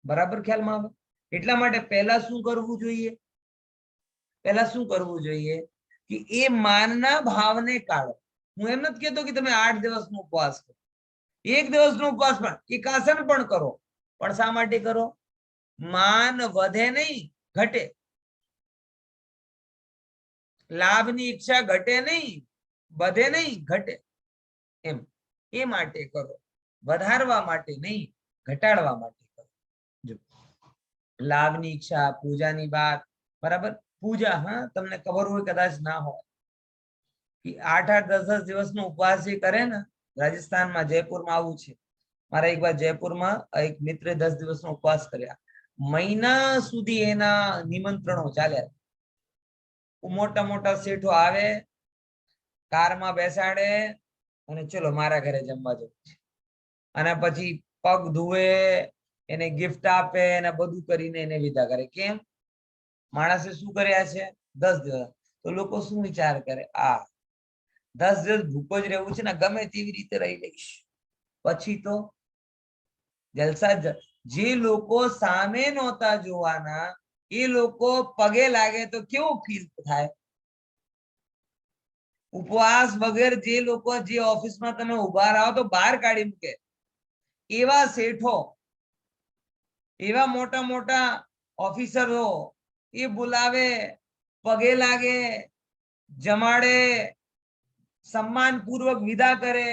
બરાબર ખ્યાલમાં આવે? એટલા માટે પહેલા શું કરવું જોઈએ? પહેલા શું કરવું જોઈએ? કે એ માનના ભાવને કાઢો। હું એમ નથી કહેતો કે તમે 8 દિવસનો ઉપવાસ કરો, 1 દિવસનો ઉપવાસ પણ, એકાસન પણ કરો, પણ શા માટે કરો? માન વધે નહીં, ઘટે। લાભની ઈચ્છા ઘટે નહીં, વધે નહીં, ઘટે, એમ એ માટે કરો, વધારવા માટે નહીં, ઘટાડવા માટે કરો। જો લાભની ઈચ્છા, પૂજાની વાત, બરાબર, પૂજા, હા તમને ખબર હોય કદાચ ના હોય કે 8-8, 10-10 દિવસનો ઉપવાસ જે કરે ને, રાજસ્થાનમાં જયપુરમાં આવું છે। મારા એક વાર જયપુરમાં એક મિત્રે 10 દિવસનો ઉપવાસ કર્યા, મહિના સુધી એના નિમંત્રણો ચાલ્યા। મોટા મોટા શેઠો આવે, કારમાં બેસાડે અને ચલો મારા ઘરે જમવા જવું છે, અને પછી પગ ધુએ, એને ગિફ્ટ આપે, એને બધું કરીને એને વિદા કરે। કેમ? માણસે શું કર્યા છે? 10 દિવસ। તો લોકો શું વિચાર કરે? આ 10 દિવસ ભૂખો જ રહેવું છે ને, ગમે તેવી રીતે રહી લઈશ, પછી તો જલસા જ। જે લોકો સામે નહોતા જોવાના એ લોકો પગે લાગે તો કેવું ફીલ થાય? ઉપવાસ વગર જે લોકો, જે ઓફિસમાં તમે ઉભા રહો તો બહાર કાઢી મૂકે, એવા શેઠો, એવા મોટા મોટા ઓફિસરો એ બોલાવે, પગે લાગે, જમાડે, सम्मान पूर्वक विदा करे।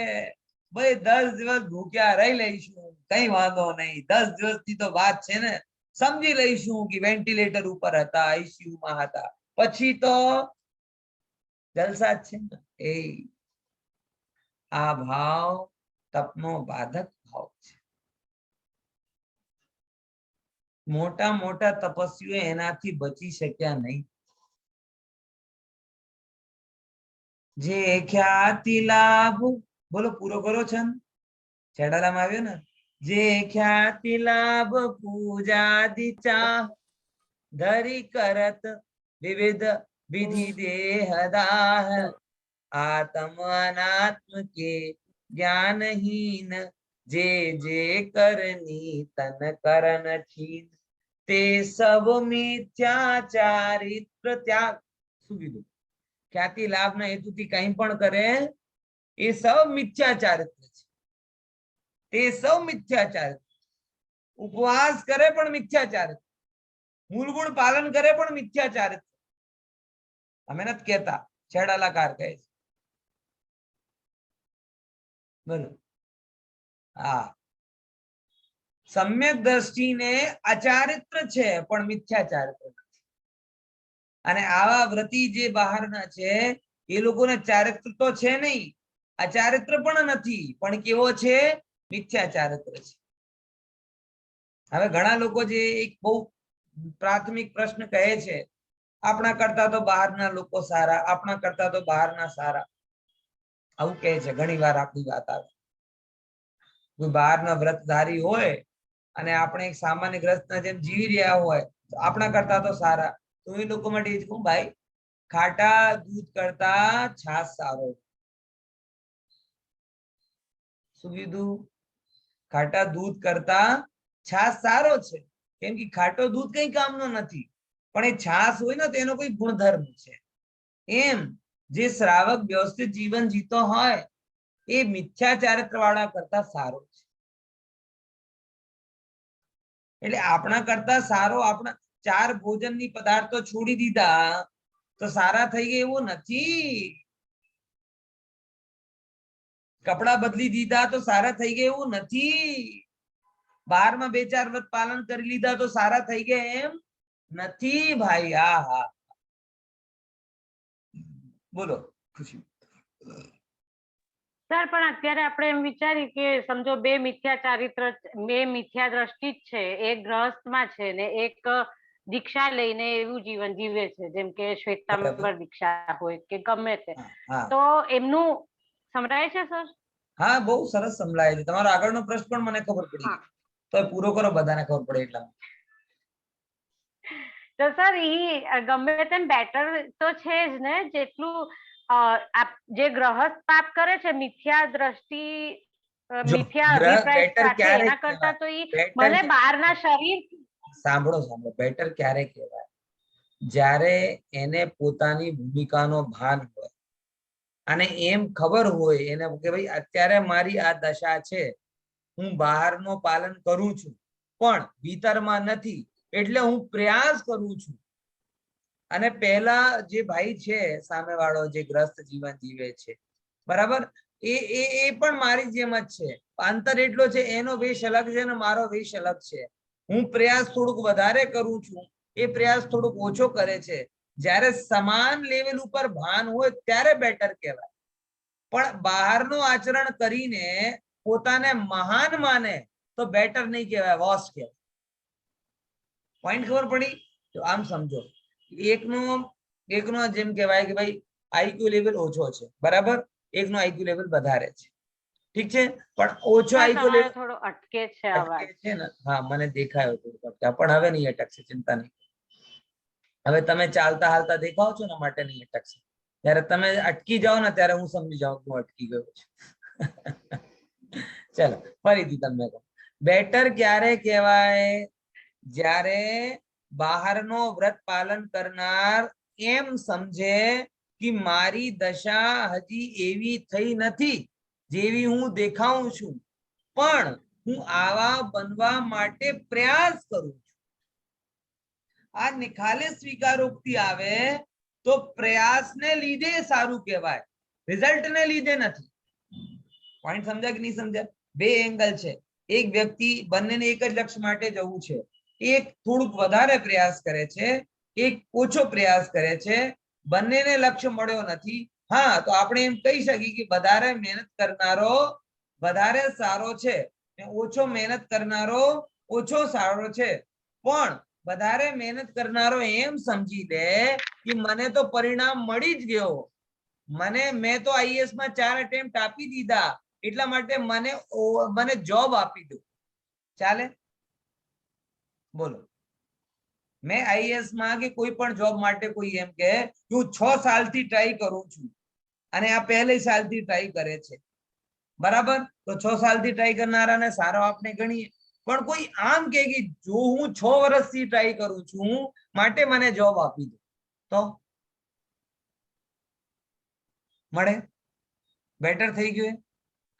भाई 10 દિવસ ભૂખ્યા રહી લઈશું, કઈ વાંધો નહીં, 10 દિવસની તો વાત છે ને, સમજી લઈશું કે વેન્ટિલેટર ઉપર હતા, આઈસીયુ માં હતા, પછી તો જલસા જ છે ને। એ આ ભાવ તપનો બાધક ભાવ છે. મોટા મોટા તપસ્વીઓ એનાથી બચી શક્યા નહીં. જે ખ્યાતિ લાભ, બોલો પૂરો કરો છે છેડાલામાં આવ્યો ને. જે ખ્યાતિ લાભ પૂજા દીચા ધરી કરત વિવિધ વિધિ દેહદાહ આત્મ અનાત્મ કે જ્ઞાનહીન જે જે કરની તન કરન છીન તે સબ મિથ્યાચારિત્ર ત્યાગ. શું કીધું? ખ્યાતિ લાભ ના હેતુથી કઈ પણ કરે એ સૌ મિથ્યાચારિત્ર છે. તે સૌ મિથ્યાચારિત્ર. ઉપવાસ કરે પણ મિથ્યાચારિત્ર, મૂળ ગુણ પાલન કરે પણ મિથ્યાચારિત્ર. અમે નથી કહેતા, છેડાલાકાર કહે છે. બોલો. હા, સમ્યક દ્રષ્ટિને અચારિત્ર છે પણ મિથ્યાચારિત્ર નથી. અને આવા વ્રતી જે બહારના છે એ લોકોને ચારિત્ર તો છે નહીં, અચારિત્ર પણ નથી, પણ કેવો છે? મિથ્યાચારિત્ર છે. હવે ઘણા લોકો જે એક બહુ પ્રાથમિક પ્રશ્ન કહે છે, આપણા કરતા તો બહારના લોકો સારા, આપણા કરતા તો બહારના સારા, આવું કહે છે. ઘણી વાર આપણી વાત આવે, કોઈ બહારના વ્રતધારી હોય અને આપણે એક સામાન્ય ગ્રસ્તના જેમ જીવી રહ્યા હોય તો આપણા કરતા તો સારા. તો એ લોકો માટે એ જ કહું, ભાઈ ખાટા દૂધ કરતા છાસ સારો. શું કીધું? ખાટા દૂધ કરતા છાસ સારો છે. કેમ કે ખાટો દૂધ કઈ કામનો નથી, પણ એ છાસ હોય ને તો એનો કોઈ ગુણધર્મ છે. એમ જે શ્રાવક વ્યવસ્થિત જીવન જીતો હોય એ મિથ્યાચારિત્ર વાળા કરતા સારો છે. એટલે આપણા કરતા સારો, આપણા 4 ભોજનની પદાર્થો છોડી દીધા તો સારા થઈ ગયા એવું નથી. કપડા બદલી દીધા તો સારા થઈ ગયા એવું નથી. બારમાં 2-4 વ્રત પાલન કરી લીધા તો સારા થઈ ગયા એમ નથી ભાઈ. આ હા, બોલો ખુશી.
સર પણ અત્યારે આપણે એમ વિચારીએ કે સમજો બે મિથ્યા દ્રષ્ટિ જ છે, એક ગ્રહસ્થમાં છે ને એક દીક્ષા લઈને એવું જીવન જીવે છે, જેમ કે શ્વેતાંબર દીક્ષા હોય કે ગમે તે, તો એમનું સમજાય છે સર?
હા, બહુ સરસ સમજાય છે. તમારો આગળનો પ્રશ્ન પણ મને ખબર પડી, તો પૂરો કરો, બધાને ખબર પડે એટલા.
તો સર ઈ ગમે તેમ બેટર તો છે જ ને, જેટલું જે ગ્રહસ્થ પાપ કરે છે, મિથ્યા દ્રષ્ટિ, મિથ્યા અભિપ્રાય સાથે, એના કરતા તો ઈ ભલે બહારના શરીર.
સાંભળો, બેટર ક્યારે કહેવાય? જ્યારે એને પોતાની ભૂમિકાનો ભાન હોય અને એમ ખબર હોય એને કે ભાઈ અત્યારે મારી આ દશા છે, હું બહારનો પાલન કરું છું પણ ભીતરમાં નથી, એટલે હું પ્રયાસ કરું છું. અને પહેલા જે ભાઈ છે સામેવાળો, જે ગ્રસ્ત જીવન જીવે છે, બરાબર, એ પણ મારી જેમ જ છે. અંતર એટલો છે, એનો વેશ અલગ છે અને મારો વેશ અલગ છે. હું પ્રયાસ થોડુંક વધારે કરું છું, એ પ્રયાસ થોડુંક ઓછો કરે છે. જ્યારે સમાન લેવલ ઉપર ભાન હોય ત્યારે બેટર કહેવાય. પણ બહારનું આચરણ કરીને પોતાને મહાન માને તો બેટર નહીં કહેવાય, વોસ કહેવાય. પોઈન્ટ ખબર પડી? તો આમ સમજો, એકનો જેમ કહેવાય કે ભાઈ આઈક્યુ લેવલ ઓછો છે, બરાબર, એકનો આઈક્યુ લેવલ વધારે છે, ઠીક છે, પણ ઓછો આઈક્યુ લેવલ
થોડો અટકે છે અવાજ
ને. હા, મને દેખાયો થોડું, પણ હવે નહીં અટકશે, ચિંતા નહીં. હવે તમે ચાલતા હાલતા દેખાવ છો ને, માટે નહીં અટકશે. ત્યારે તમે અટકી જાઓ ને ત્યારે હું સમજી જાઉં હું અટકી ગયો છું. ચલો ફરીથી તમને કહું, બેટર ક્યારે કહેવાય? જ્યારે બહારનો વ્રત પાલન કરનાર એમ સમજે કે મારી દશા હજી એવી થઈ નથી જેવી હું દેખાઉં છું, પણ હું આવા બનવા માટે પ્રયાસ કરું છું. આ નિખાલે સ્વીકારોક્તિ આવે તો પ્રયાસને લીધે સારું કહેવાય, રિઝલ્ટને લીધે નથી. પોઈન્ટ સમજાય કે નહીં સમજાય? બે એંગલ છે. એક વ્યક્તિ, બંનેને એક જ લક્ષ્ય માટે જવું છે, એક થોડુંક વધારે પ્રયાસ કરે છે, એક ઓછો પ્રયાસ કરે છે, બંનેને લક્ષ્ય મળ્યો નથી. હા, તો આપણે એમ કહી શકીએ કે વધારે મહેનત કરનારો વધારે સારો છે ને ઓછો મહેનત કરનારો ઓછો સારો છે, પણ વધારે મહેનત કરનારો એમ સમજી લે કે મને તો પરિણામ મળી જ ગયો, મેં તો આઈએએસ માં 4 અટેમ્પ્ટ આપી દીધા એટલા માટે મને જોબ આપી દો, ચાલે? બોલો, મેં આઈએએસ માં કે કોઈ પણ જોબ માટે કોઈ એમ કે હું 6 સાલથી ટ્રાય કરું છું અને આ પહેલી સાલથી ટ્રાય કરે છે, બરાબર? તો 6 સાલથી ટ્રાય કરનારાને સારો આપણે ગણીએ, પણ કોઈ આમ કે જો હું 6 વર્ષથી ટ્રાય કરું છું માટે મને જોબ આપી દો, તો મળે? બેટર થઈ ગયું?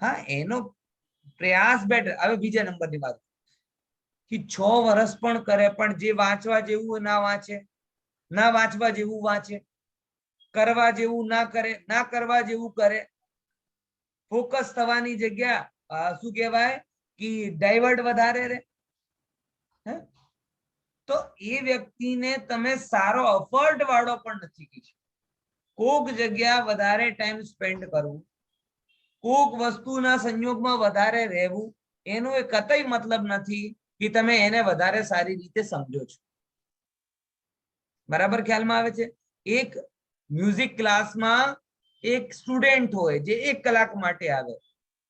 હા, એનો પ્રયાસ બેટર. હવે બીજા નંબરની વાત કે 6 વર્ષ પણ કરે પણ જે વાંચવા જેવું ના વાંચે, ના વાંચવા જેવું વાંચે, કરવા જેવું ના કરે, ના કરવા જેવું કરે, ફોકસ થવાની જગ્યા શું કહેવાય કે ડાયવર્ટ વધારે રહે, તો એ વ્યક્તિને તમે સારો એફર્ટ વાળો પણ નથી કીધું. કોક જગ્યા વધારે ટાઈમ સ્પેન્ડ કરવું, કોક વસ્તુના સંયોગમાં વધારે રહેવું, એનો એ કતઈ મતલબ નથી કે તમે એને વધારે સારી રીતે સમજો છો, બરાબર? ખ્યાલમાં આવે છે? એક મ્યુઝિક ક્લાસમાં એક સ્ટુડન્ટ હોય જે 1 કલાક માટે આવે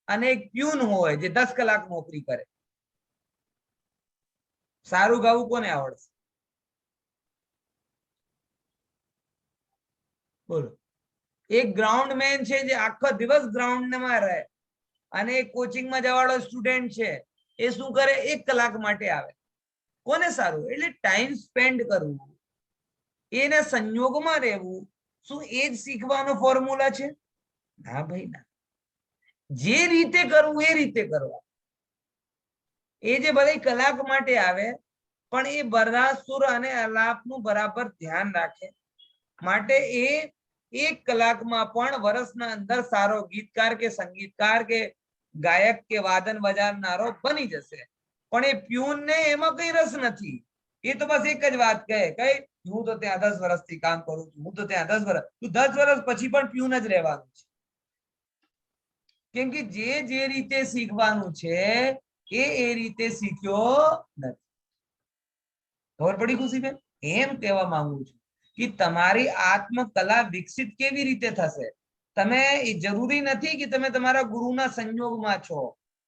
અને એક પ્યુન હોય જે 10 કલાક નોકરી કરે, સારું ગાવું કોને આવડશે? બોલો. એક ગ્રાઉન્ડ મેન છે જે આખો દિવસ ગ્રાઉન્ડમાં રહે અને એક કોચિંગમાં જવાળો સ્ટુડન્ટ છે એ શું કરે? 1 કલાક માટે આવે, કોને સારું? એટલે ટાઈમ સ્પેન્ડ કરવું, એને સંયોગમાં રહેવું, શું એ જ શીખવાનો ફોર્મ્યુલા છે? ના ભાઈ ના. જે રીતે કરવું એ રીતે કરવા. એ જે ભલે કલાક માટે આવે પણ એ બધા સુર અને આલાપનું બરાબર ધ્યાન રાખે, માટે એ 1 કલાકમાં પણ વર્ષના અંદર સારો ગીતકાર કે સંગીતકાર કે ગાયક કે વાદન બજાવનારો બની જશે. પણ એ પ્યુનને એમાં કઈ રસ નથી, એ તો બસ એક જ વાત કહે, કઈ હું તો ત્યાં 10 વર્ષથી કામ કરું છું, હું તો ત્યાં 10 વર્ષ, તું 10 વર્ષ પછી પણ પ્યુન જ રહેવાનું છે, કેમ કે જે રીતે શીખવાનું છે એ રીતે શીખ્યો નથી. ખબર પડી ખુશીબેન? એમ કહેવા માંગુ છું કે તમારી આત્મકલા વિકસિત કેવી રીતે થશે? તમે જરૂરી નથી કે તમે તમારા ગુરુના સંયોગમાં છો,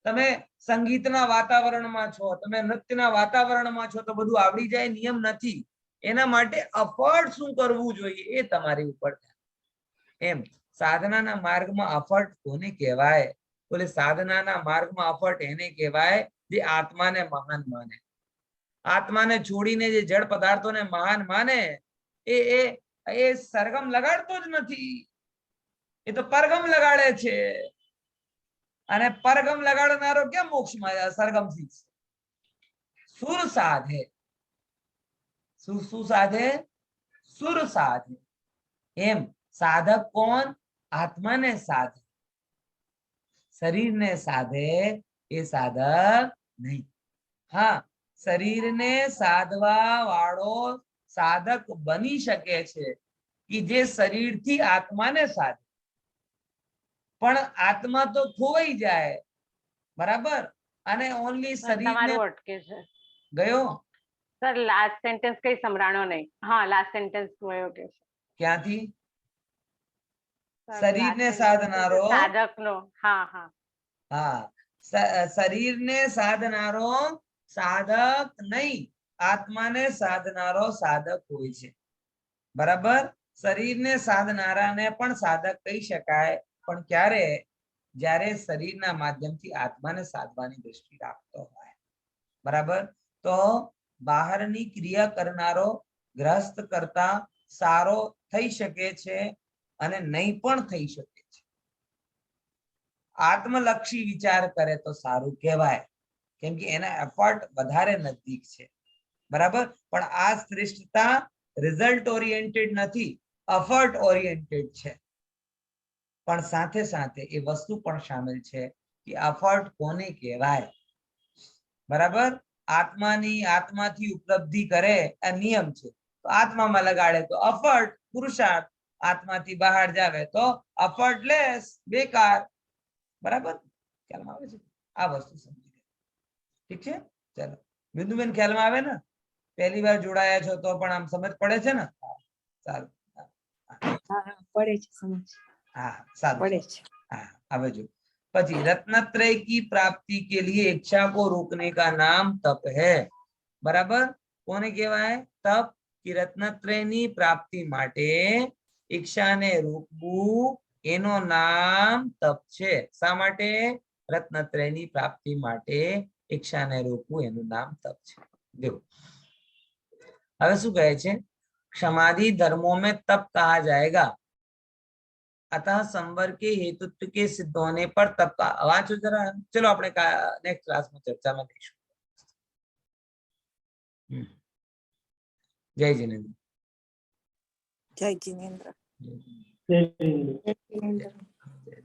તમે સંગીતના વાતાવરણમાં છો, તમે નૃત્યના વાતાવરણમાં છો તો બધું આવડી જાય, નિયમ નથી. એના માટે એફર્ટ શું કરવું જોઈએ એ તમારી ઉપર. એમ સાધનાના માર્ગમાં એફર્ટ કોને કહેવાય? બોલે સાધનાના માર્ગમાં એફર્ટ એને કહેવાય જે આત્માને મહાન માને, આત્માને છોડીને જે જડ પદાર્થોને મહાન માને એ સરગમ લગાડતો જ નથી, એ તો પરગમ લગાડે છે. અને પરગમ લગાડનારો કેમ મોક્ષમાં સરગમ શીખશે? સુર સાધે. શું સાધે? સુર સાધે. એમ સાધક કોણ? આત્માને સાધે, શરીરને સાધે એ સાધક નહીં. હા, શરીરને સાધવા વાળો સાધક બની શકે છે કે જે શરીરથી આત્માને સાધે, પણ આત્મા તો ખોવાઈ જાય, બરાબર? અને ઓનલી શરીરને
અટકે છે.
ગયો
સર લાસ્ટ સેન્ટેન્સ કઈ સંભળાણો નહીં. હા, લાસ્ટ સેન્ટેન્સ ગયો કે છે.
ક્યાંથી? શરીરને સાધનારો
સાધકનો. હા હા
હા, શરીરને સાધનારો સાધક નહીં, આત્માને સાધનારો સાધક હોય છે, બરાબર? શરીરને સાધનારાને પણ સાધક કહી શકાય, પણ ક્યારે? જ્યારે શરીરના માધ્યમથી આત્માને સાધવાની દ્રષ્ટિ રાખતો હોય, બરાબર? તો બહારની ક્રિયા કરનારો ગ્રસ્ત કરતા સારો થઈ શકે છે અને નહીં પણ થઈ શકે છે. આત્મલક્ષી વિચાર કરે તો સારું કહેવાય, કેમ કે એના એફર્ટ વધારે નજીક છે, બરાબર? પણ આ શ્રેષ્ઠતા રિઝલ્ટ ઓરિએન્ટેડ નથી, એફર્ટ ઓરિએન્ટેડ છે. પણ સાથે સાથે એ વસ્તુ પણ સામેલ છે કે એફર્ટ કોને કહેવાય, બરાબર? આત્માથી ઉપલબ્ધિ કરે આ નિયમ છે, તો આત્મામાં લગાડે તો એફર્ટ, પુરુષાર્થ, આત્માથી બહાર જાવે તો એફર્ટલેસ, બેકાર, બરાબર? ખ્યાલમાં આવે છે? આ વસ્તુ સમજી લે. ઠીક છે, ચાલો બિંદુબેન ખ્યાલમાં આવે ને? પહેલી વાર જોડાયા છો તો પણ આમ સમજ પડે છે ને? સારું.
हाँ पढ़े छे समझ
हाँ सारू
पढ़े छे
हाँ હવે જો પછી रत्नत्रय की प्राप्ति के लिए इच्छा को रोकने का नाम तप है बराबर કોને કહેવાય તપ કે રત્નત્રયની પ્રાપ્તિ માટે ઈચ્છાને રોકવું એનો નામ તપ છે શા માટે રત્નત્રયની પ્રાપ્તિ માટે ઈચ્છાને રોકવું એનું નામ તપ છે જો હવે શું કહે છે समाधि धर्मों में तप कहा जाएगा अतः संवर के हेतुत्व के सिद्ध होने पर तप का आवाज जरा चलो अपने नेक्स्ट क्लास में चर्चा में देखिए जय जिनेन्द्र
जय जिनेन्द्र
जय हिंद।
जय जिनेन्द्र